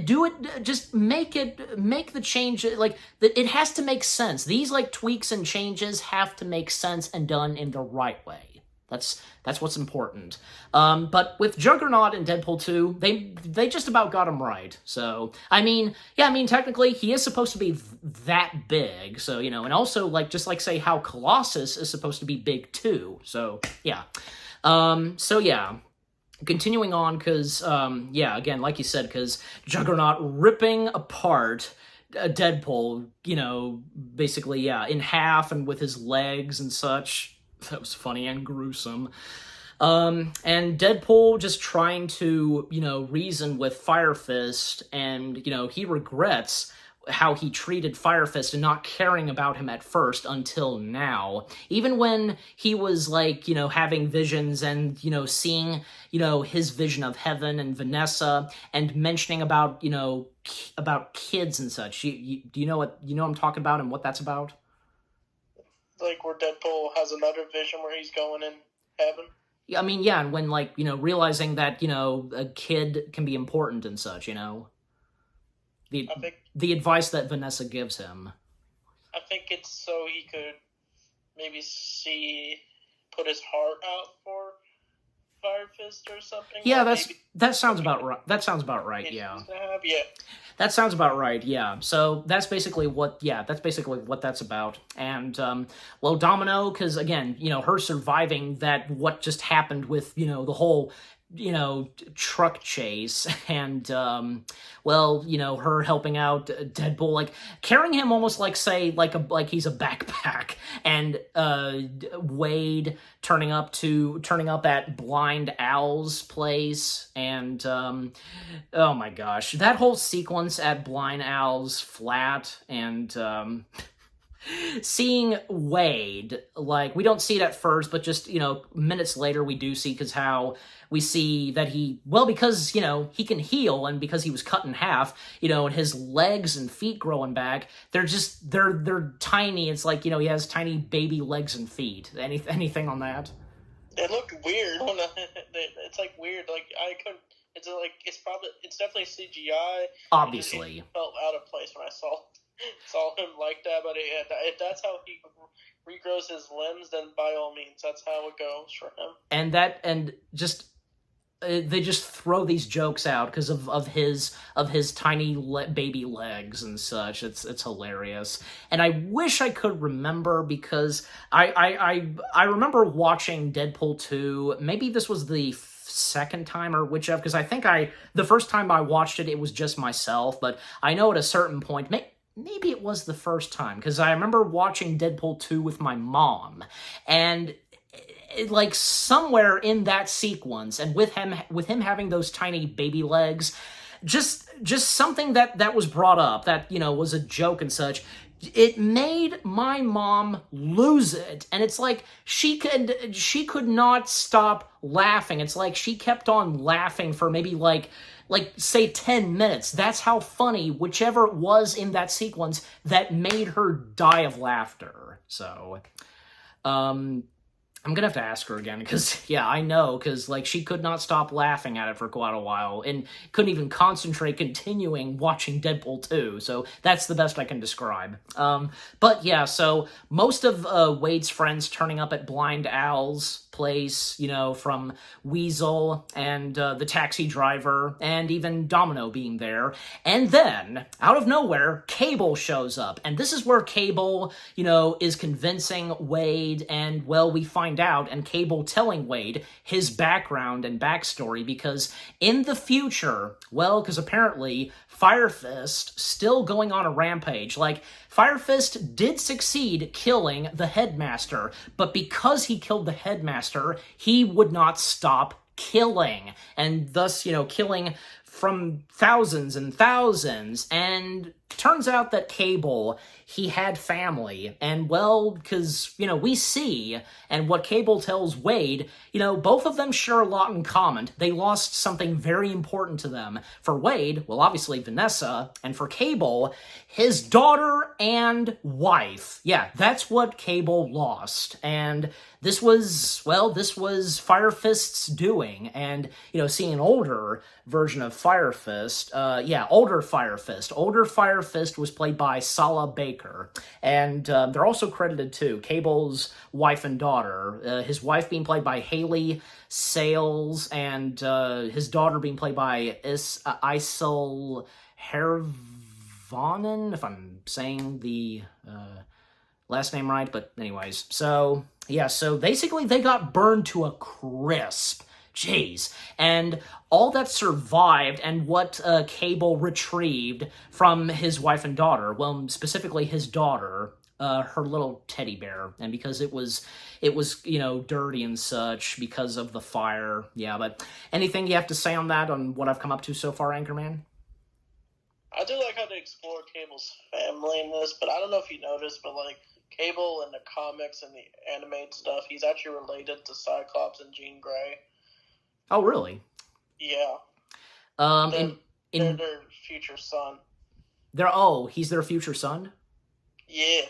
do it. Just make the change like it has to make sense. These like tweaks and changes have to make sense and done in the right way. That's what's important. But with Juggernaut and Deadpool 2, they just about got him right. So, I mean, yeah, I mean, technically, he is supposed to be that big. So, you know, and also, like, just like, say, how Colossus is supposed to be big, too. So, yeah. So, yeah. Continuing on, because, yeah, again, like you said, because Juggernaut ripping apart Deadpool, you know, basically, yeah, in half and with his legs and such. That was funny and gruesome. And Deadpool just trying to, you know, reason with Fire Fist, and, you know, he regrets how he treated Fire Fist and not caring about him at first until now. Even when he was, like, you know, having visions and, you know, seeing, you know, his vision of heaven and Vanessa and mentioning about, you know, about kids and such. Do you know what I'm talking about and what that's about? Like where Deadpool has another vision where he's going in heaven. I mean, yeah, and when, like, you know, realizing that, you know, a kid can be important and such, you know. The advice that Vanessa gives him. I think it's so he could maybe put his heart out for Fire Fist or something. Yeah, that sounds about right. That sounds about right. Yeah. Yeah. That sounds about right. Yeah. So that's basically what that's about. And well, Domino, because again, you know, her surviving what just happened with, you know, the whole, you know, truck chase, and well, you know, her helping out Deadpool, like carrying him almost like, say, like he's a backpack, and Wade turning up at Blind Al's place, and oh my gosh, that whole sequence at Blind Al's flat, and seeing Wade, like, we don't see it at first, but just, you know, minutes later we do see, because how we see that because, you know, he can heal, and because he was cut in half, you know, and his legs and feet growing back, they're tiny. It's like, you know, he has tiny baby legs and feet. Anything on that? It looked weird. It's like weird. Like, I couldn't. It's definitely CGI. Obviously, it felt out of place when I saw him like that. But if that's how he regrows his limbs, then by all means, that's how it goes for him. And they just throw these jokes out because of his tiny baby legs and such. It's hilarious, and I wish I could remember, because I remember watching Deadpool 2. Maybe this was the second time or whichever, because I think the first time I watched it was just myself, but I know at a certain point, maybe it was the first time, because I remember watching Deadpool 2 with my mom, and like somewhere in that sequence, and with him having those tiny baby legs, just something that was brought up that, was a joke and such. It made my mom lose it, and it's like she could not stop laughing. It's like she kept on laughing for maybe like say 10 minutes. That's how funny whichever it was in that sequence that made her die of laughter. So, I'm gonna have to ask her again, because, yeah, I know, because, like, she could not stop laughing at it for quite a while, and couldn't even concentrate continuing watching Deadpool 2, so that's the best I can describe. But, yeah, so most of Wade's friends turning up at Blind Al's place, from Weasel and the taxi driver, and even Domino being there. And then, out of nowhere, Cable shows up. And this is where Cable, is convincing Wade, and, well, we find out, and Cable telling Wade his background and backstory, because in the future, well, because apparently Fire Fist still going on a rampage. Like, Fire Fist did succeed killing the headmaster, but because he killed the headmaster, he would not stop killing, and thus, killing from thousands and thousands. And turns out that Cable, he had family, and, well, because, we see, and what Cable tells Wade, both of them share a lot in common. They lost something very important to them. For Wade, well, obviously Vanessa, and for Cable, his daughter and wife. Yeah, that's what Cable lost, and this was Fire Fist's doing, and, seeing an older version of Fire Fist, older Fire Fist. Older Fire Fist was played by Sala Baker, and they're also credited too. Cable's wife and daughter, his wife being played by Haley Sales, and his daughter being played by Isel Hervonen, if I'm saying the last name right, but anyways. So, yeah, so basically they got burned to a crisp. Jeez. And all that survived, and what Cable retrieved from his wife and daughter, well, specifically his daughter, her little teddy bear, and because it was dirty and such because of the fire. Yeah, but anything you have to say on that, on what I've come up to so far, Anchorman? I do like how they explore Cable's family in this, but I don't know if you noticed, but, like, Cable in the comics and the animated stuff, he's actually related to Cyclops and Jean Grey. Oh, really? Yeah. They're their future son. He's their future son? Yeah.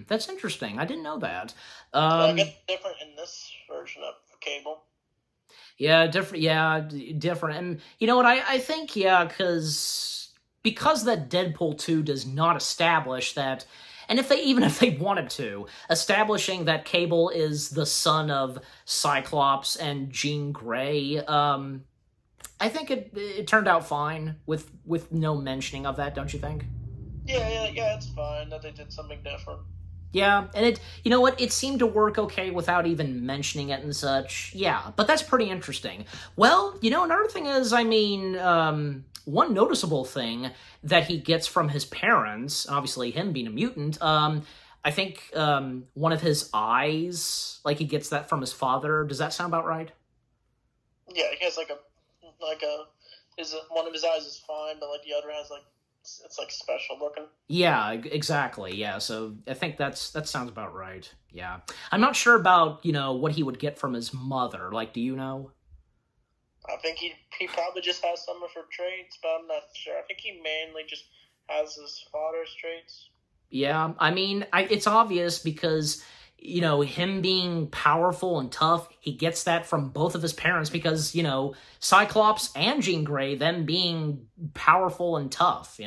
That's interesting. I didn't know that. I guess different in this version of Cable. Yeah, different. Yeah, different. And you know what? I think, because that Deadpool 2 does not establish that. And if they wanted to, establishing that Cable is the son of Cyclops and Jean Grey, I think it turned out fine with no mentioning of that, don't you think? Yeah, it's fine that they did something different. Yeah, and it seemed to work okay without even mentioning it and such. Yeah, but that's pretty interesting. Well, another thing is, one noticeable thing that he gets from his parents, obviously him being a mutant, I think one of his eyes, like he gets that from his father. Does that sound about right? Yeah, he has one of his eyes is fine, but like the other has it's like special looking. Yeah, exactly. Yeah, so I think that sounds about right. Yeah, I'm not sure about what he would get from his mother. Like, do you know? I think he probably just has some of her traits, but I'm not sure. I think he mainly just has his father's traits. Yeah, it's obvious because, him being powerful and tough, he gets that from both of his parents because, Cyclops and Jean Grey, them being powerful and tough,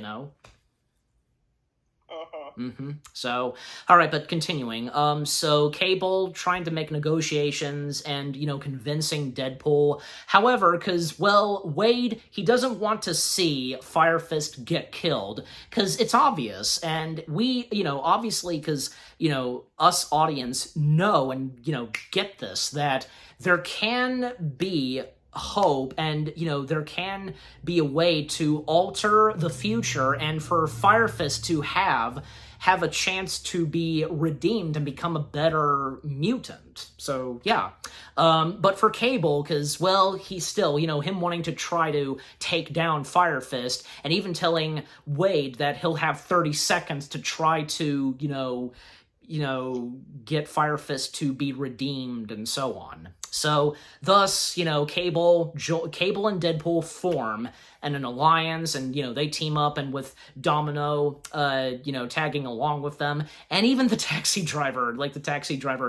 So, all right, but continuing. So Cable trying to make negotiations and, convincing Deadpool. However, because, well, Wade, he doesn't want to see Fire Fist get killed because it's obvious. And we, obviously, because, us audience know and, get this, that there can be hope, and, you know, there can be a way to alter the future and for Fire Fist to have a chance to be redeemed and become a better mutant. So, yeah. But for Cable, because, well, he's still, you know, him wanting to try to take down Fire Fist, and even telling Wade that he'll have 30 seconds to try to, you know, get Fire Fist to be redeemed and so on. So, thus, you know, Cable and Deadpool form an alliance, and, you know, they team up, and with Domino, you know, tagging along with them, and even the taxi driver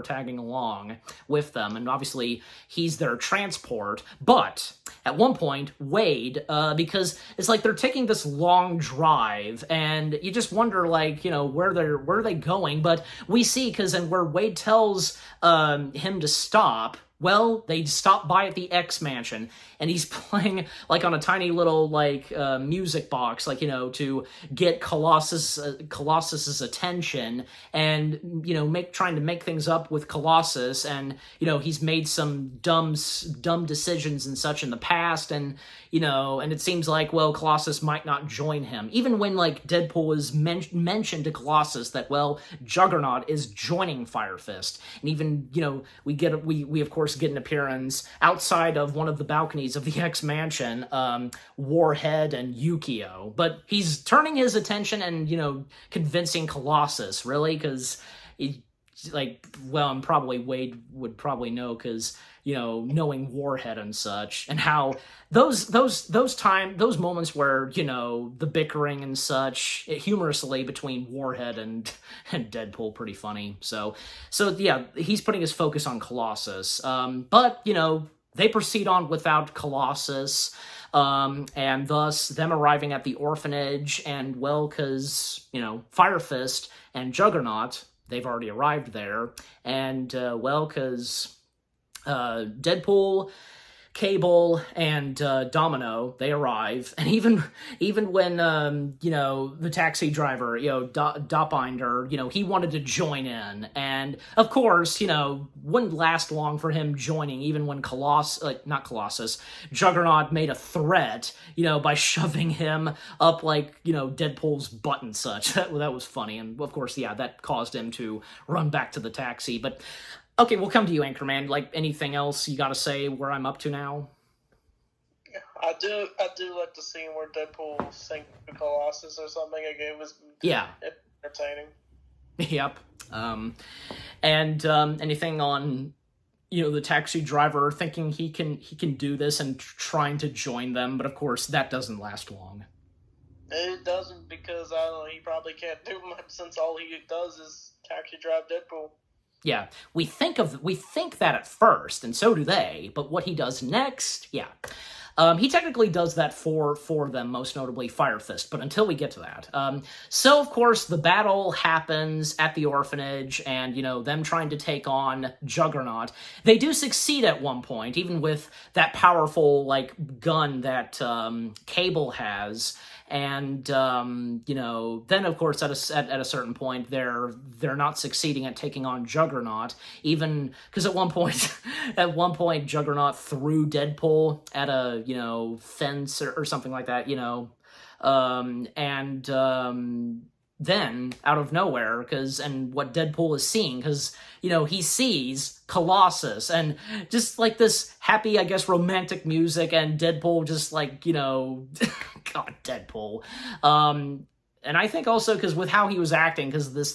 tagging along with them, and obviously he's their transport. But at one point, Wade, because it's like they're taking this long drive, and you just wonder, like, you know, where are they going? But we see, because and where Wade tells him to stop, well, they stop by at the X Mansion, and he's playing, like, on a tiny little, like, music box, like, you know, to get Colossus's attention, and, you know, trying to make things up with Colossus, and, you know, he's made some dumb decisions and such in the past, and, you know, and it seems like, well, Colossus might not join him. Even when, like, Deadpool is mentioned to Colossus that, well, Juggernaut is joining Fire Fist, and even, you know, we of course get an appearance outside of one of the balconies of the X Mansion, Warhead and Yukio. But he's turning his attention and, you know, convincing Colossus, really, because, like, well, and probably Wade would probably know, because, you know, knowing Warhead and such, and how those moments where, you know, the bickering and such, humorously, between Warhead and Deadpool, pretty funny. So yeah, he's putting his focus on Colossus. But, you know, they proceed on without Colossus, and thus them arriving at the orphanage, and, well, because, you know, Fire Fist and Juggernaut, they've already arrived there, and, well, because Deadpool, Cable, and Domino, they arrive, and even when, you know, the taxi driver, you know, Dopbinder, you know, he wanted to join in, and, of course, you know, wouldn't last long for him joining, even when Juggernaut made a threat, you know, by shoving him up, like, you know, Deadpool's butt and such. That was funny, and, of course, yeah, that caused him to run back to the taxi. But okay, we'll come to you, Anchorman. Like, anything else you gotta say where I'm up to now? I do like the scene where Deadpool sinks the Colossus or something. It was entertaining. Yep. And anything on, you know, the taxi driver thinking he can do this and trying to join them, but of course that doesn't last long. It doesn't, because, I don't know, he probably can't do much, since all he does is taxi drive Deadpool. Yeah, we think that at first, and so do they, but what he does next, yeah. He technically does that for them, most notably Fire Fist, but until we get to that. So, of course, the battle happens at the orphanage, and, you know, them trying to take on Juggernaut. They do succeed at one point, even with that powerful, like, gun that Cable has. And, you know, then, of course, at a certain point, they're not succeeding at taking on Juggernaut, even because at one point, Juggernaut threw Deadpool at a, you know, fence or something like that, you know, then, out of nowhere, and what Deadpool is seeing, because, you know, he sees Colossus, and just, like, this happy, I guess, romantic music, and Deadpool just, like, you know, God, Deadpool. And I think also, because with how he was acting, because this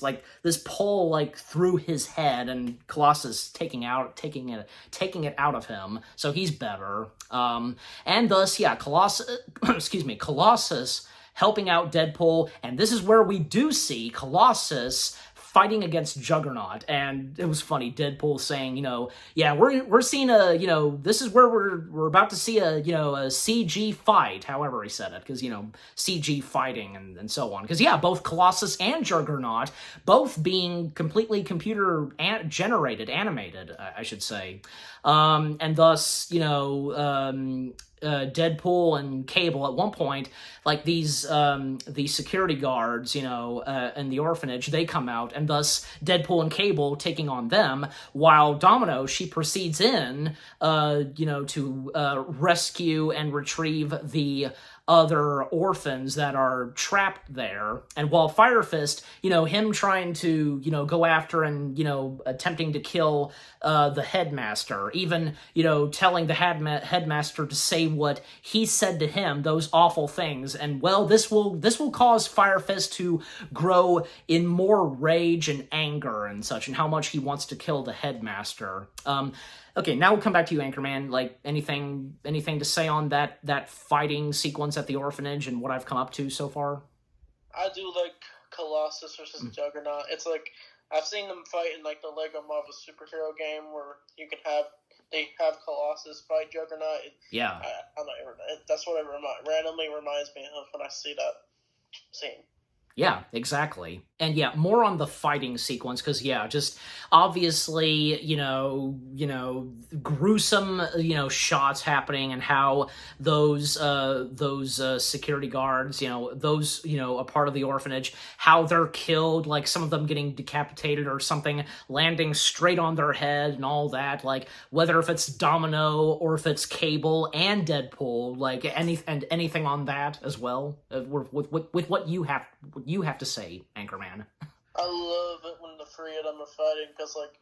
pole, like, through his head, and Colossus taking it out of him, so he's better. And thus, yeah, Colossus helping out Deadpool, and this is where we do see Colossus fighting against Juggernaut. And it was funny, Deadpool saying, you know, yeah, we're seeing a, you know, this is where we're about to see a, you know, a CG fight, however he said it, because, you know, CG fighting and so on. Because, yeah, both Colossus and Juggernaut, both being completely computer animated, I should say. And thus, you know, Deadpool and Cable at one point, like these security guards, in the orphanage, they come out, and thus Deadpool and Cable taking on them, while Domino, she proceeds in, to rescue and retrieve the other orphans that are trapped there. And while Fire Fist, him trying to, go after and, attempting to kill the headmaster, even, telling the headmaster to say what he said to him, those awful things. And, well, this will cause Fire Fist to grow in more rage and anger and such, and how much he wants to kill the headmaster. Okay, now we'll come back to you, Anchorman. Like, anything to say on that fighting sequence at the orphanage and what I've come up to so far? I do like Colossus versus Juggernaut. It's like, I've seen them fight in like the Lego Marvel superhero game where they have Colossus fight Juggernaut. Yeah. That's what it randomly reminds me of when I see that scene. Yeah, exactly. And yeah, more on the fighting sequence, because yeah, just obviously, gruesome, shots happening, and how those security guards, those, a part of the orphanage, how they're killed, like some of them getting decapitated or something, landing straight on their head and all that, like whether if it's Domino or if it's Cable and Deadpool, like anything on that as well, with what you have to say, Anchorman. I love it when the three of them are fighting, because like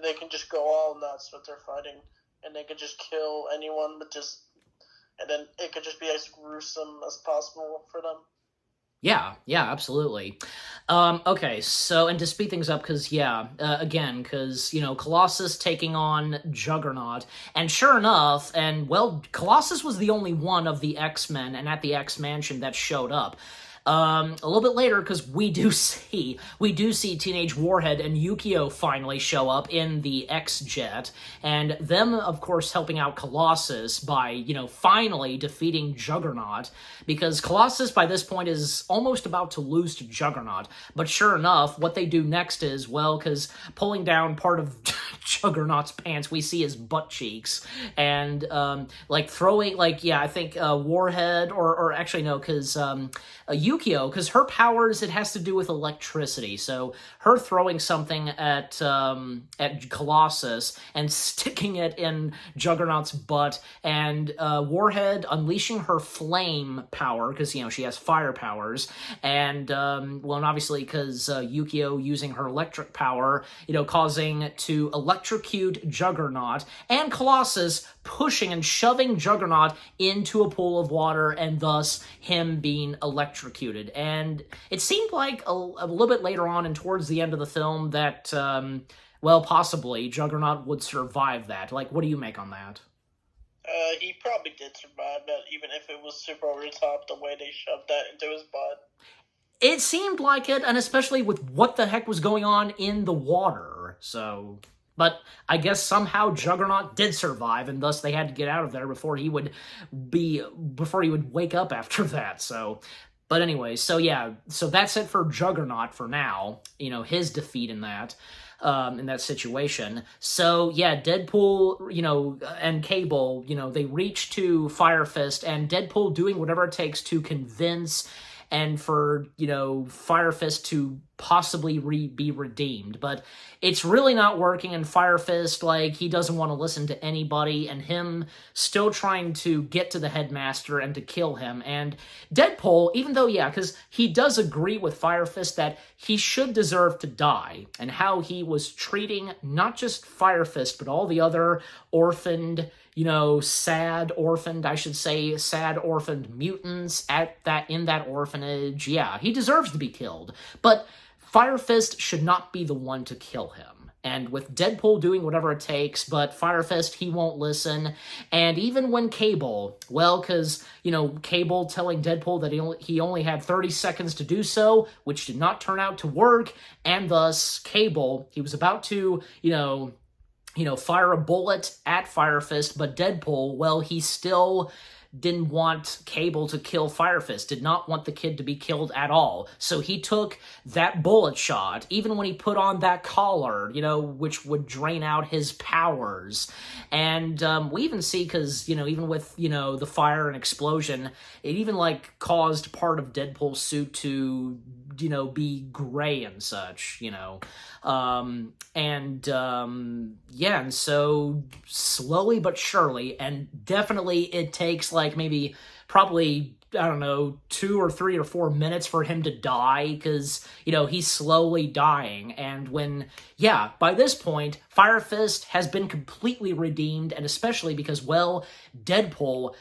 they can just go all nuts with their fighting, and they can just kill anyone, and then it could just be as gruesome as possible for them. Yeah, absolutely. Okay, so, and to speed things up, because, Colossus taking on Juggernaut, and sure enough, Colossus was the only one of the X-Men and at the X-Mansion that showed up. A little bit later, because we do see Teenage Warhead and Yukio finally show up in the X-Jet, and them, of course, helping out Colossus by, finally defeating Juggernaut, because Colossus, by this point, is almost about to lose to Juggernaut. But sure enough, what they do next is, because pulling down part of Juggernaut's pants, we see his butt cheeks, and, throwing, I think, Warhead, or actually, no, because, Yukio, because her powers, it has to do with electricity, so her throwing something at Colossus and sticking it in Juggernaut's butt, and Warhead unleashing her flame power, because, she has fire powers, and, and obviously, because Yukio using her electric power, causing to electrocute Juggernaut, and Colossus pushing and shoving Juggernaut into a pool of water, and thus him being electrocuted. And it seemed like a little bit later on and towards the end of the film that, possibly Juggernaut would survive that. Like, what do you make on that? He probably did survive that, even if it was super over the top, the way they shoved that into his butt. It seemed like it, and especially with what the heck was going on in the water, so... But I guess somehow Juggernaut did survive, and thus they had to get out of there before he would wake up after that, so... But anyway, so that's it for Juggernaut for now, his defeat in that situation. So, Deadpool, and Cable, they reach to Fire Fist, and Deadpool doing whatever it takes to convince and for, Fire Fist to possibly be redeemed. But it's really not working, and Fire Fist, he doesn't want to listen to anybody, and him still trying to get to the headmaster and to kill him. And Deadpool, even though, because he does agree with Fire Fist that he should deserve to die, and how he was treating not just Fire Fist, but all the other orphaned, sad orphaned mutants in that orphanage. Yeah, he deserves to be killed. But Fire Fist should not be the one to kill him. And with Deadpool doing whatever it takes, but Fire Fist, he won't listen. And even when Cable, because, Cable telling Deadpool that he only had 30 seconds to do so, which did not turn out to work, and thus Cable, he was about to, fire a bullet at Fire Fist, but Deadpool, he still didn't want Cable to kill Fire Fist, did not want the kid to be killed at all. So he took that bullet shot, even when he put on that collar, which would drain out his powers. And we even see, because, even with, the fire and explosion, it even, caused part of Deadpool's suit to, be gray and such, and so slowly but surely, and definitely it takes probably, I don't know, 2 or 3 or 4 minutes for him to die, because, he's slowly dying. And by this point, Fire Fist has been completely redeemed, and especially because, Deadpool,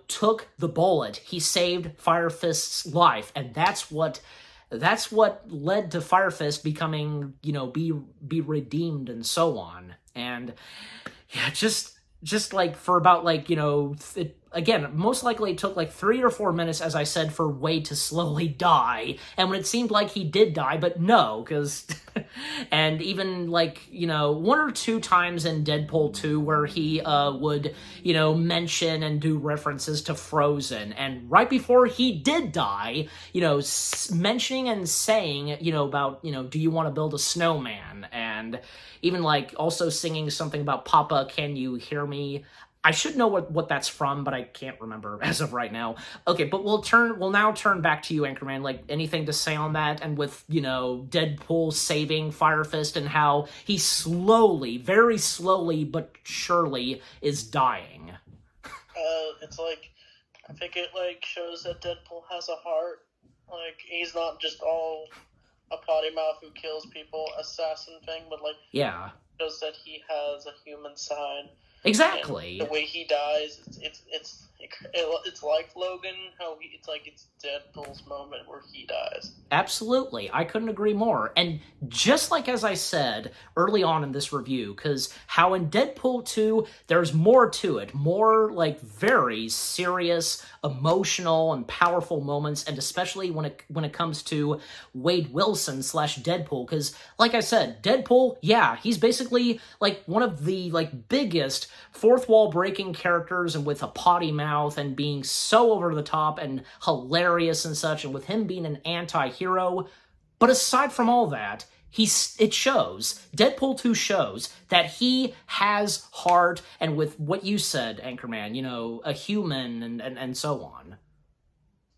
took the bullet. He saved Fire Fist's life, and that's what led to Fire Fist becoming, be redeemed and so on. And just for about again, most likely it took 3 or 4 minutes, as I said, for Wade to slowly die. And when it seemed like he did die, but no, because, and even 1 or 2 times in Deadpool 2 where he would, mention and do references to Frozen. And right before he did die, mentioning and saying, about, do you want to build a snowman? And even also singing something about Papa, can you hear me? I should know what that's from, but I can't remember as of right now. Okay, but we'll now turn back to you, Anchorman. Anything to say on that? And with, Deadpool saving Fire Fist and how he slowly, very slowly but surely is dying. It's I think it shows that Deadpool has a heart. He's not just all a potty mouth who kills people, assassin thing, but yeah, shows that he has a human side. Exactly. And the way he dies, it's like Logan. It's Deadpool's moment where he dies. Absolutely, I couldn't agree more. And just as I said early on in this review, because how in Deadpool 2 there's more to it, more very serious, emotional, and powerful moments, and especially when it comes to Wade Wilson / Deadpool, because I said, Deadpool, yeah, he's basically one of the biggest fourth wall breaking characters, and with a potty mouth and being so over the top and hilarious and such, and with him being an anti-hero. But aside from all that, it shows, Deadpool 2 shows that he has heart, and with what you said, Anchorman, a human and so on.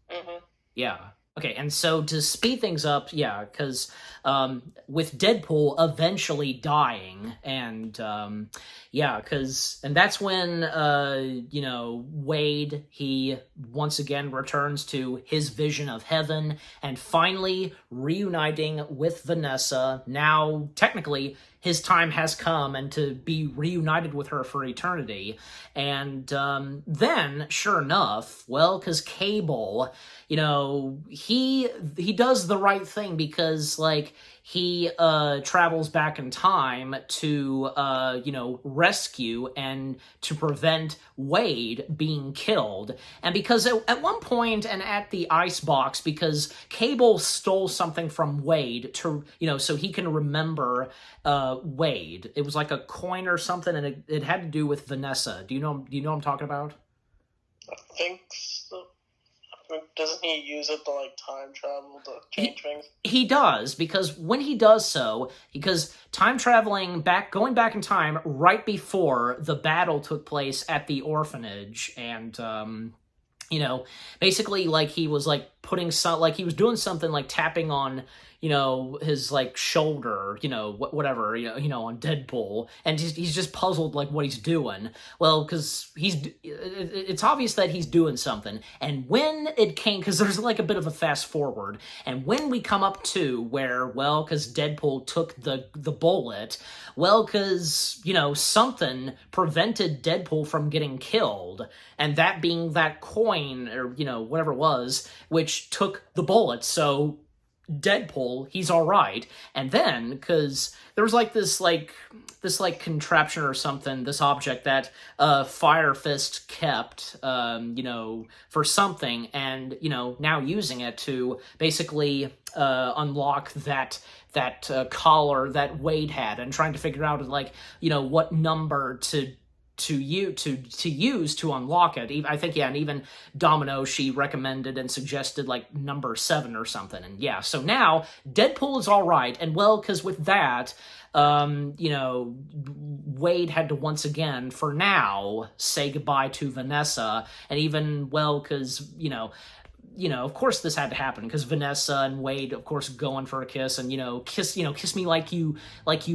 Mm-hmm. Yeah. Okay, and so to speed things up, yeah, because with Deadpool eventually dying, and and that's when, Wade, he once again returns to his vision of heaven, and finally reuniting with Vanessa. Now, technically, his time has come, and to be reunited with her for eternity. And then, sure enough, because Cable, he does the right thing, because he travels back in time to rescue and to prevent Wade being killed. And because at one point, and at the icebox, because Cable stole something from Wade to so he can remember Wade. It was a coin or something, and it had to do with Vanessa. Do you know what I'm talking about? I think so. Doesn't he use it to time travel to change things? He does, because when he does so, because going back in time right before the battle took place at the orphanage, and basically he was putting he was doing something tapping on his shoulder, whatever, on Deadpool, and he's just puzzled what he's doing. Well, because it's obvious that he's doing something, and when it came, because there's a bit of a fast forward, and when we come up to where, because Deadpool took the bullet, because something prevented Deadpool from getting killed, and that being that coin, or whatever it was, which took the bullet. So Deadpool, he's all right. And then, because there was this contraption or something, this object that Fire Fist kept, for something, and now using it to basically unlock that collar that Wade had, and trying to figure out what number to to use to unlock it. I think, yeah, and even Domino, she recommended and suggested like number 7 or something. And yeah, so now Deadpool is all right. And well, because with that, Wade had to once again, for now, say goodbye to Vanessa. And even, well, because, of course this had to happen because Vanessa and Wade, of course, going for a kiss and, kiss me like you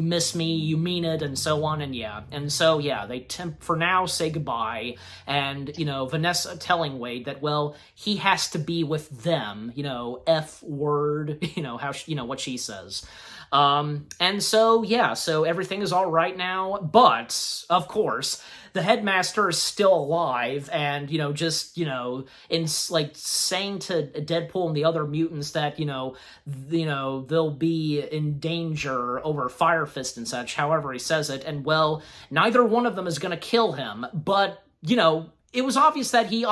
miss me, you mean it, and so on. And yeah. And so, yeah, they for now say goodbye. And, Vanessa telling Wade that, well, he has to be with them, F word, how, what she says. And so, yeah, so everything is all right now, but, of course, the headmaster is still alive, and, in, like, saying to Deadpool and the other mutants that, they'll be in danger over Fire Fist and such, however he says it, and, well, neither one of them is gonna kill him, but, it was obvious that he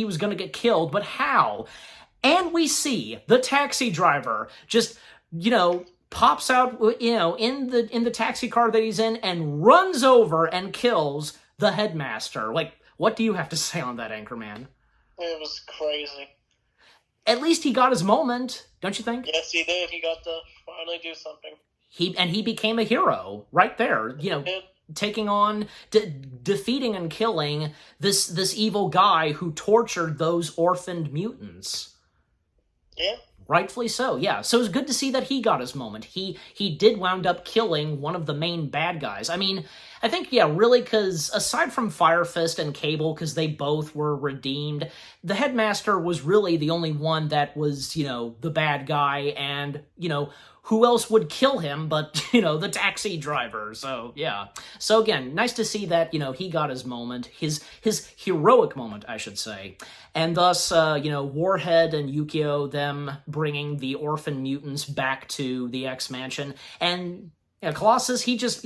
was gonna get killed, but how? And we see the taxi driver just, pops out, in the taxi car that he's in and runs over and kills the headmaster. Like, what do you have to say on that, Anchorman? It was crazy. At least he got his moment, don't you think? Yes, he did. He got to finally do something. He became a hero right there, taking on, defeating and killing this evil guy who tortured those orphaned mutants. Yeah. Rightfully so, yeah. So it was good to see that he got his moment. He did wound up killing one of the main bad guys. I mean, I think, yeah, really, because aside from Fire Fist and Cable, because they both were redeemed, the Headmaster was really the only one that was, the bad guy, and, who else would kill him but, the taxi driver? So, yeah. So, again, nice to see that, he got his moment, his heroic moment, I should say. And thus, Warhead and Yukio, them bringing the orphan mutants back to the X-Mansion. And Colossus, he just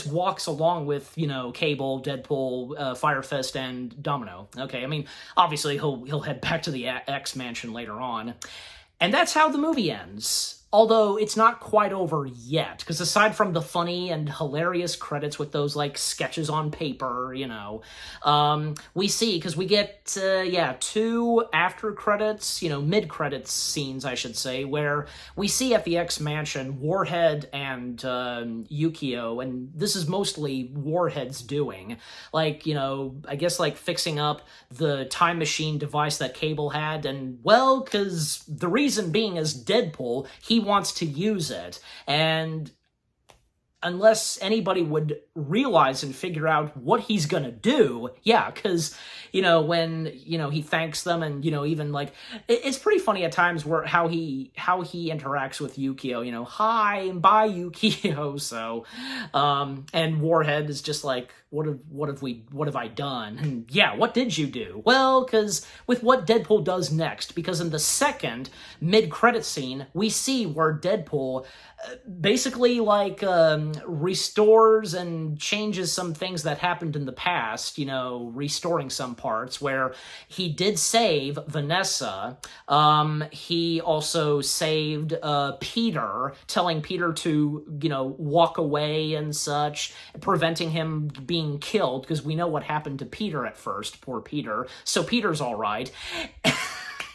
walks along with, Cable, Deadpool, Fire Fist, and Domino. Okay, I mean, obviously he'll head back to the X-Mansion later on. And that's how the movie ends. Although it's not quite over yet, because aside from the funny and hilarious credits with those, like, sketches on paper, we see, because we get, 2 after credits, mid-credits scenes, I should say, where we see at the X-Mansion Warhead and Yukio, and this is mostly Warhead's doing, like, I guess, like, fixing up the time machine device that Cable had, and, well, because the reason being is Deadpool, he wants to use it, and unless anybody would realize and figure out what he's gonna do, yeah, because, when, he thanks them and, even, like, it's pretty funny at times where how he interacts with Yukio, hi, and bye, Yukio, so, and Warhead is just like, what have I done? And yeah, what did you do? Well, because with what Deadpool does next, because in the second mid-credit scene, we see where Deadpool basically, like, restores and changes some things that happened in the past, restoring some parts where he did save Vanessa. He also saved Peter, telling Peter to, walk away and such, preventing him being killed, because we know what happened to Peter at first, poor Peter. So Peter's all right.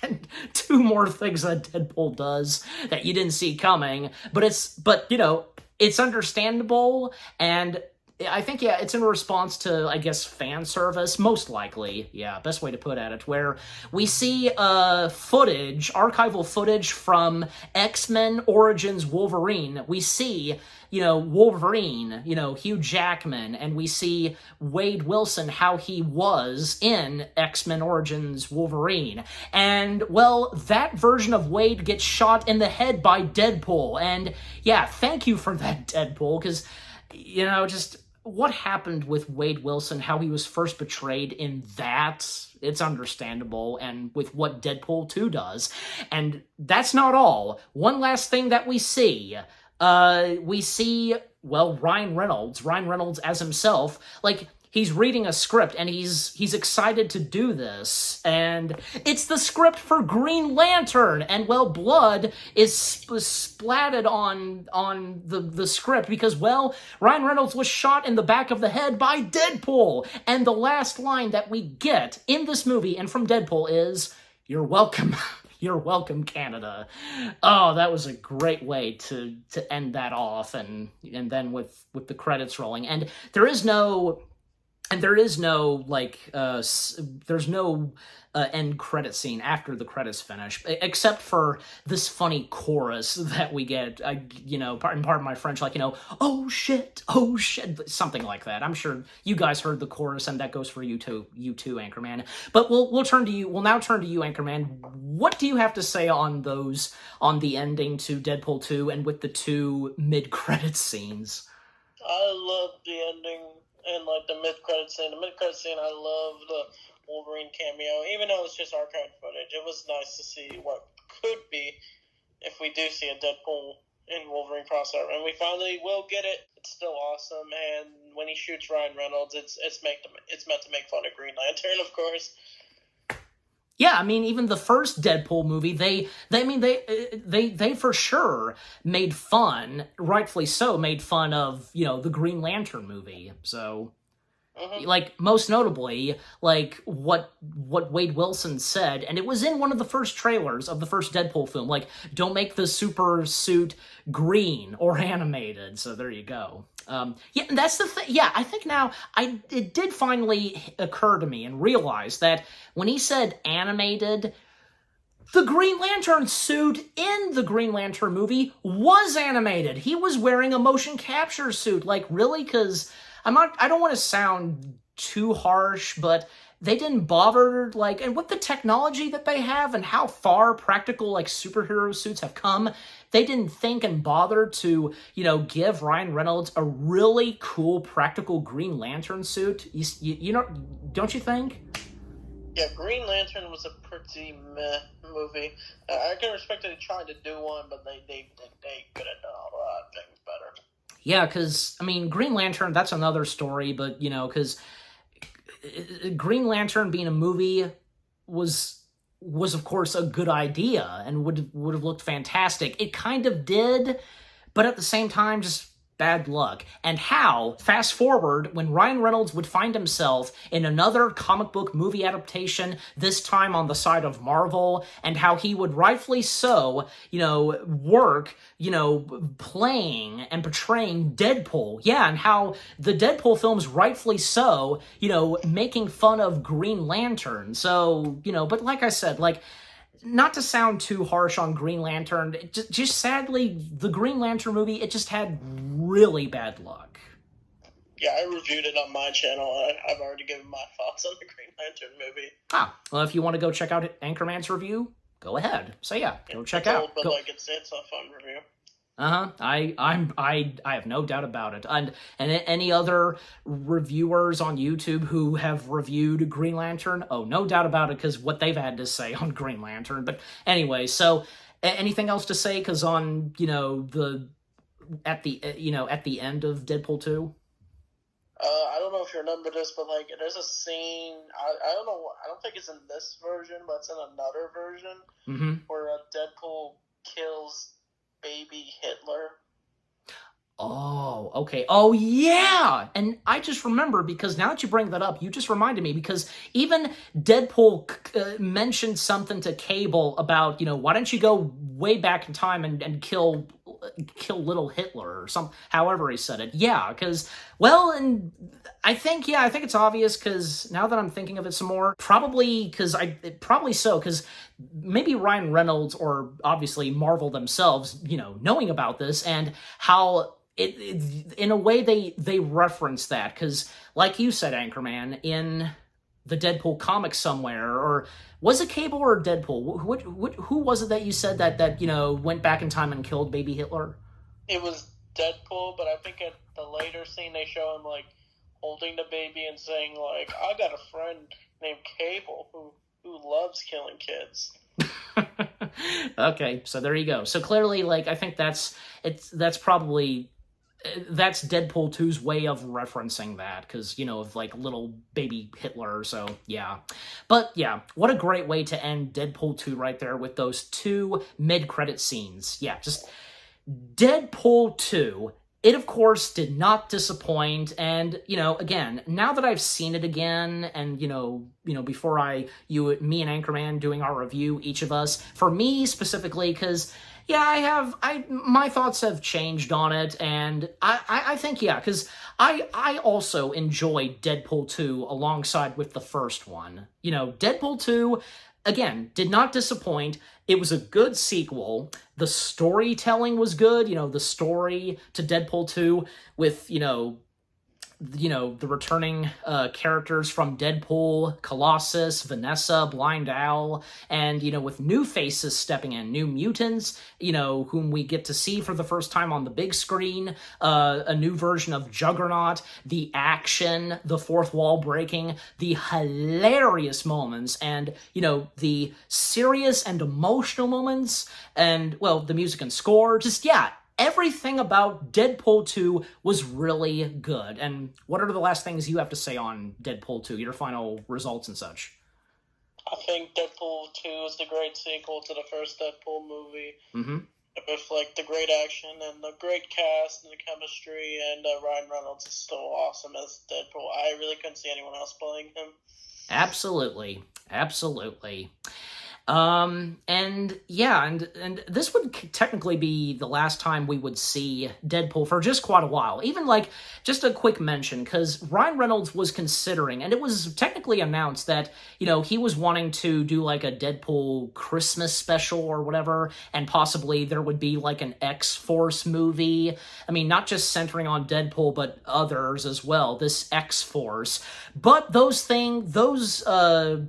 And 2 more things that Deadpool does that you didn't see coming, but it's understandable, and I think, yeah, it's in response to, I guess, fan service, most likely, yeah, best way to put it, where we see archival footage from X-Men Origins Wolverine. We see, Wolverine, Hugh Jackman, and we see Wade Wilson, how he was in X-Men Origins Wolverine. And, well, that version of Wade gets shot in the head by Deadpool, and, yeah, thank you for that, Deadpool, because, just what happened with Wade Wilson, how he was first betrayed in that, it's understandable, and with what Deadpool 2 does. And that's not all. One last thing that we see, well, Ryan Reynolds as himself, like, he's reading a script and he's excited to do this, and it's the script for Green Lantern, and well, blood is splatted on the script because, well, Ryan Reynolds was shot in the back of the head by Deadpool, and the last line that we get in this movie and from Deadpool is, "You're welcome." You're welcome, Canada. Oh, that was a great way to end that off, and then with the credits rolling, and there's no end credit scene after the credits finish, except for this funny chorus that we get, pardon my French, oh shit, something like that. I'm sure you guys heard the chorus, and that goes for you too, Anchorman. But we'll now turn to you, Anchorman. What do you have to say on the ending to Deadpool 2 and with the 2 mid-credit scenes? I love the ending and the mid-credit scene. The mid-credit scene, I love the Wolverine cameo, even though it's just archived footage. It was nice to see what could be if we do see a Deadpool and Wolverine crossover, and we finally will get it. It's still awesome, and when he shoots Ryan Reynolds, it's meant to make fun of Green Lantern, of course. Yeah, I mean, even the first Deadpool movie, they for sure made fun, rightfully so, made fun of, the Green Lantern movie. So, most notably, what Wade Wilson said, and it was in one of the first trailers of the first Deadpool film, don't make the super suit green or animated. So there you go. Yeah, and that's the thing. Yeah, I think now it did finally occur to me and realize that when he said animated, the Green Lantern suit in the Green Lantern movie was animated. He was wearing a motion capture suit. Really? Because I don't want to sound too harsh, but they didn't bother, and with the technology that they have and how far practical, superhero suits have come, they didn't think and bother to, give Ryan Reynolds a really cool practical Green Lantern suit. Don't you think? Yeah, Green Lantern was a pretty meh movie. I can respect that they tried to do one, but they could have done a lot of things better. Yeah, because, Green Lantern, that's another story, but, because Green Lantern being a movie was of course a good idea and would have looked fantastic. It kind of did, but at the same time, just bad luck. And how, fast forward, when Ryan Reynolds would find himself in another comic book movie adaptation, this time on the side of Marvel, and how he would rightfully so, work, playing and portraying Deadpool. Yeah, and how the Deadpool films rightfully so, making fun of Green Lantern. So, but like I said, not to sound too harsh on Green Lantern, just sadly, the Green Lantern movie, it just had really bad luck. Yeah, I reviewed it on my channel. I've already given my thoughts on the Green Lantern movie. Well, if you want to go check out Anchorman's review, go ahead. So yeah, go check out. Old, but it's a fun review. I have no doubt about it. And any other reviewers on YouTube who have reviewed Green Lantern, oh, no doubt about it, because what they've had to say on Green Lantern. But anyway, so anything else to say? Because on at the end of Deadpool 2. I don't know if you remember this, but there's a scene. I don't know. I don't think it's in this version, but it's in another version where Deadpool kills baby Hitler. Oh, okay. Oh, yeah! And I just remember, because now that you bring that up, you just reminded me, because even Deadpool mentioned something to Cable about, why don't you go way back in time and kill little Hitler, or however he said it. Yeah, because, well, and I think it's obvious, because now that I'm thinking of it some more, probably so, because maybe Ryan Reynolds, or obviously Marvel themselves, knowing about this, and how it in a way they reference that, because like you said, Anchorman, in the Deadpool comics somewhere, or was it Cable or Deadpool? Who was it that you said that went back in time and killed baby Hitler? It was Deadpool, but I think at the later scene they show him holding the baby and saying I got a friend named Cable who loves killing kids. Okay, so there you go. So clearly, I think that's probably that's Deadpool 2's way of referencing that, because, you know, of, like, little baby Hitler, so, yeah. But, yeah, what a great way to end Deadpool 2 right there with those two mid-credit scenes. Yeah, just Deadpool 2, it, of course, did not disappoint, and, you know, again, now that I've seen it again, and, you know, before me and Anchorman doing our review, each of us, for me specifically, because, yeah, my thoughts have changed on it, and I think, yeah, because I also enjoyed Deadpool 2 alongside with the first one. You know, Deadpool 2, again, did not disappoint. It was a good sequel. The storytelling was good. You know, the story to Deadpool 2 with, you know, the returning characters from Deadpool, Colossus, Vanessa, Blind Owl, and, you know, with new faces stepping in, new mutants, you know, whom we get to see for the first time on the big screen, a new version of Juggernaut, the action, the fourth wall breaking, the hilarious moments, and, you know, the serious and emotional moments, and, well, the music and score, just, yeah, everything about Deadpool 2 was really good. And what are the last things you have to say on Deadpool 2, your final results and such? I think Deadpool 2 is the great sequel to the first Deadpool movie. Mm-hmm. With, like, the great action and the great cast and the chemistry, and Ryan Reynolds is still awesome as Deadpool. I really couldn't see anyone else playing him. Absolutely. Absolutely. And yeah, and this would technically be the last time we would see Deadpool for just quite a while. Even, like, just a quick mention, because Ryan Reynolds was considering, and it was technically announced that, you know, he was wanting to do, like, a Deadpool Christmas special or whatever, and possibly there would be, like, an X-Force movie. I mean, not just centering on Deadpool, but others as well, this X-Force. But those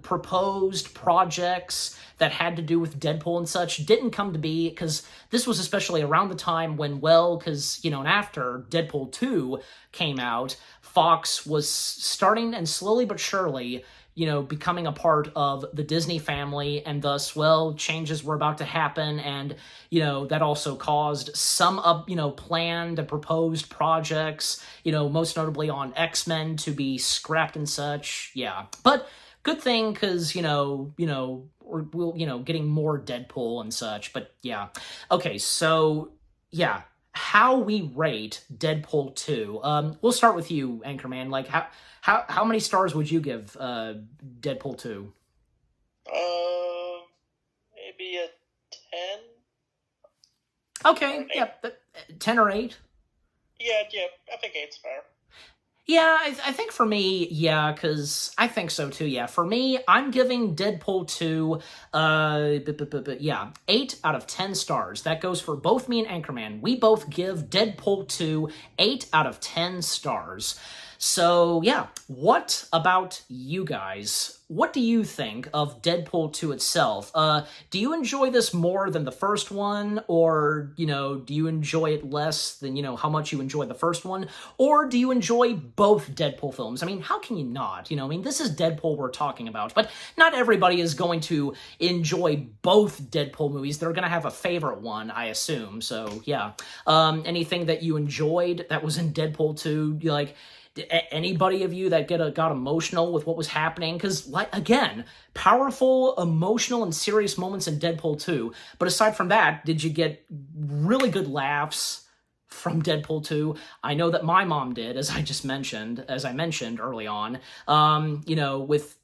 proposed projects that had to do with Deadpool and such didn't come to be, because this was especially around the time when, well, because, you know, and after Deadpool 2 came out, Fox was starting and slowly but surely, you know, becoming a part of the Disney family, and thus, well, changes were about to happen, and, you know, that also caused some, you know, planned and proposed projects, you know, most notably on X-Men to be scrapped and such, yeah. But good thing, because, you know, we'll, you know, getting more Deadpool and such, but yeah. Okay, so, yeah, how we rate Deadpool 2. We'll start with you, Anchorman. Like, how many stars would you give Deadpool 2? Maybe a 10? Okay, yeah, 10 or 8? Yeah, I think 8's fair. Yeah, I think for me, yeah, because I think so too, yeah. For me, I'm giving Deadpool 2, yeah, 8 out of 10 stars. That goes for both me and Anchorman. We both give Deadpool 2 8 out of 10 stars. So, yeah, what about you guys? What do you think of Deadpool 2 itself? Do you enjoy this more than the first one? Or, you know, do you enjoy it less than, you know, how much you enjoyed the first one? Or do you enjoy both Deadpool films? I mean, how can you not? You know, I mean, this is Deadpool we're talking about, but not everybody is going to enjoy both Deadpool movies. They're going to have a favorite one, I assume. So, yeah. Anything that you enjoyed that was in Deadpool 2, like, anybody of you that got emotional with what was happening? Because, like, again, powerful, emotional, and serious moments in Deadpool 2. But aside from that, did you get really good laughs from Deadpool 2? I know that my mom did, as I mentioned early on. You know, with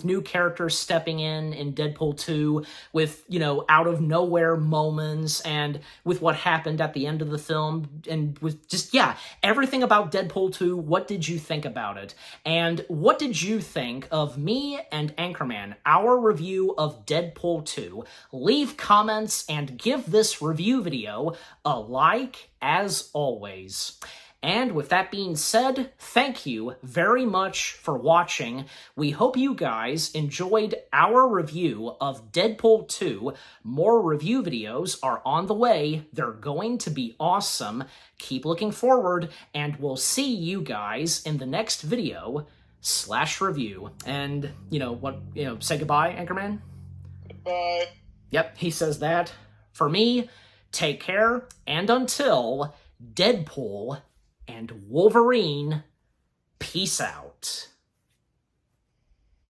new characters stepping in Deadpool 2, with, you know, out of nowhere moments, and with what happened at the end of the film, and with just, yeah, everything about Deadpool 2. What did you think about it? And what did you think of me and Anchorman, our review of Deadpool 2? Leave comments and give this review video a like, as always. And with that being said, thank you very much for watching. We hope you guys enjoyed our review of Deadpool 2. More review videos are on the way. They're going to be awesome. Keep looking forward, and we'll see you guys in the next video / review. And, you know, say goodbye, Anchorman? Goodbye. Yep, he says that. For me, take care, and until Deadpool and Wolverine. Peace out.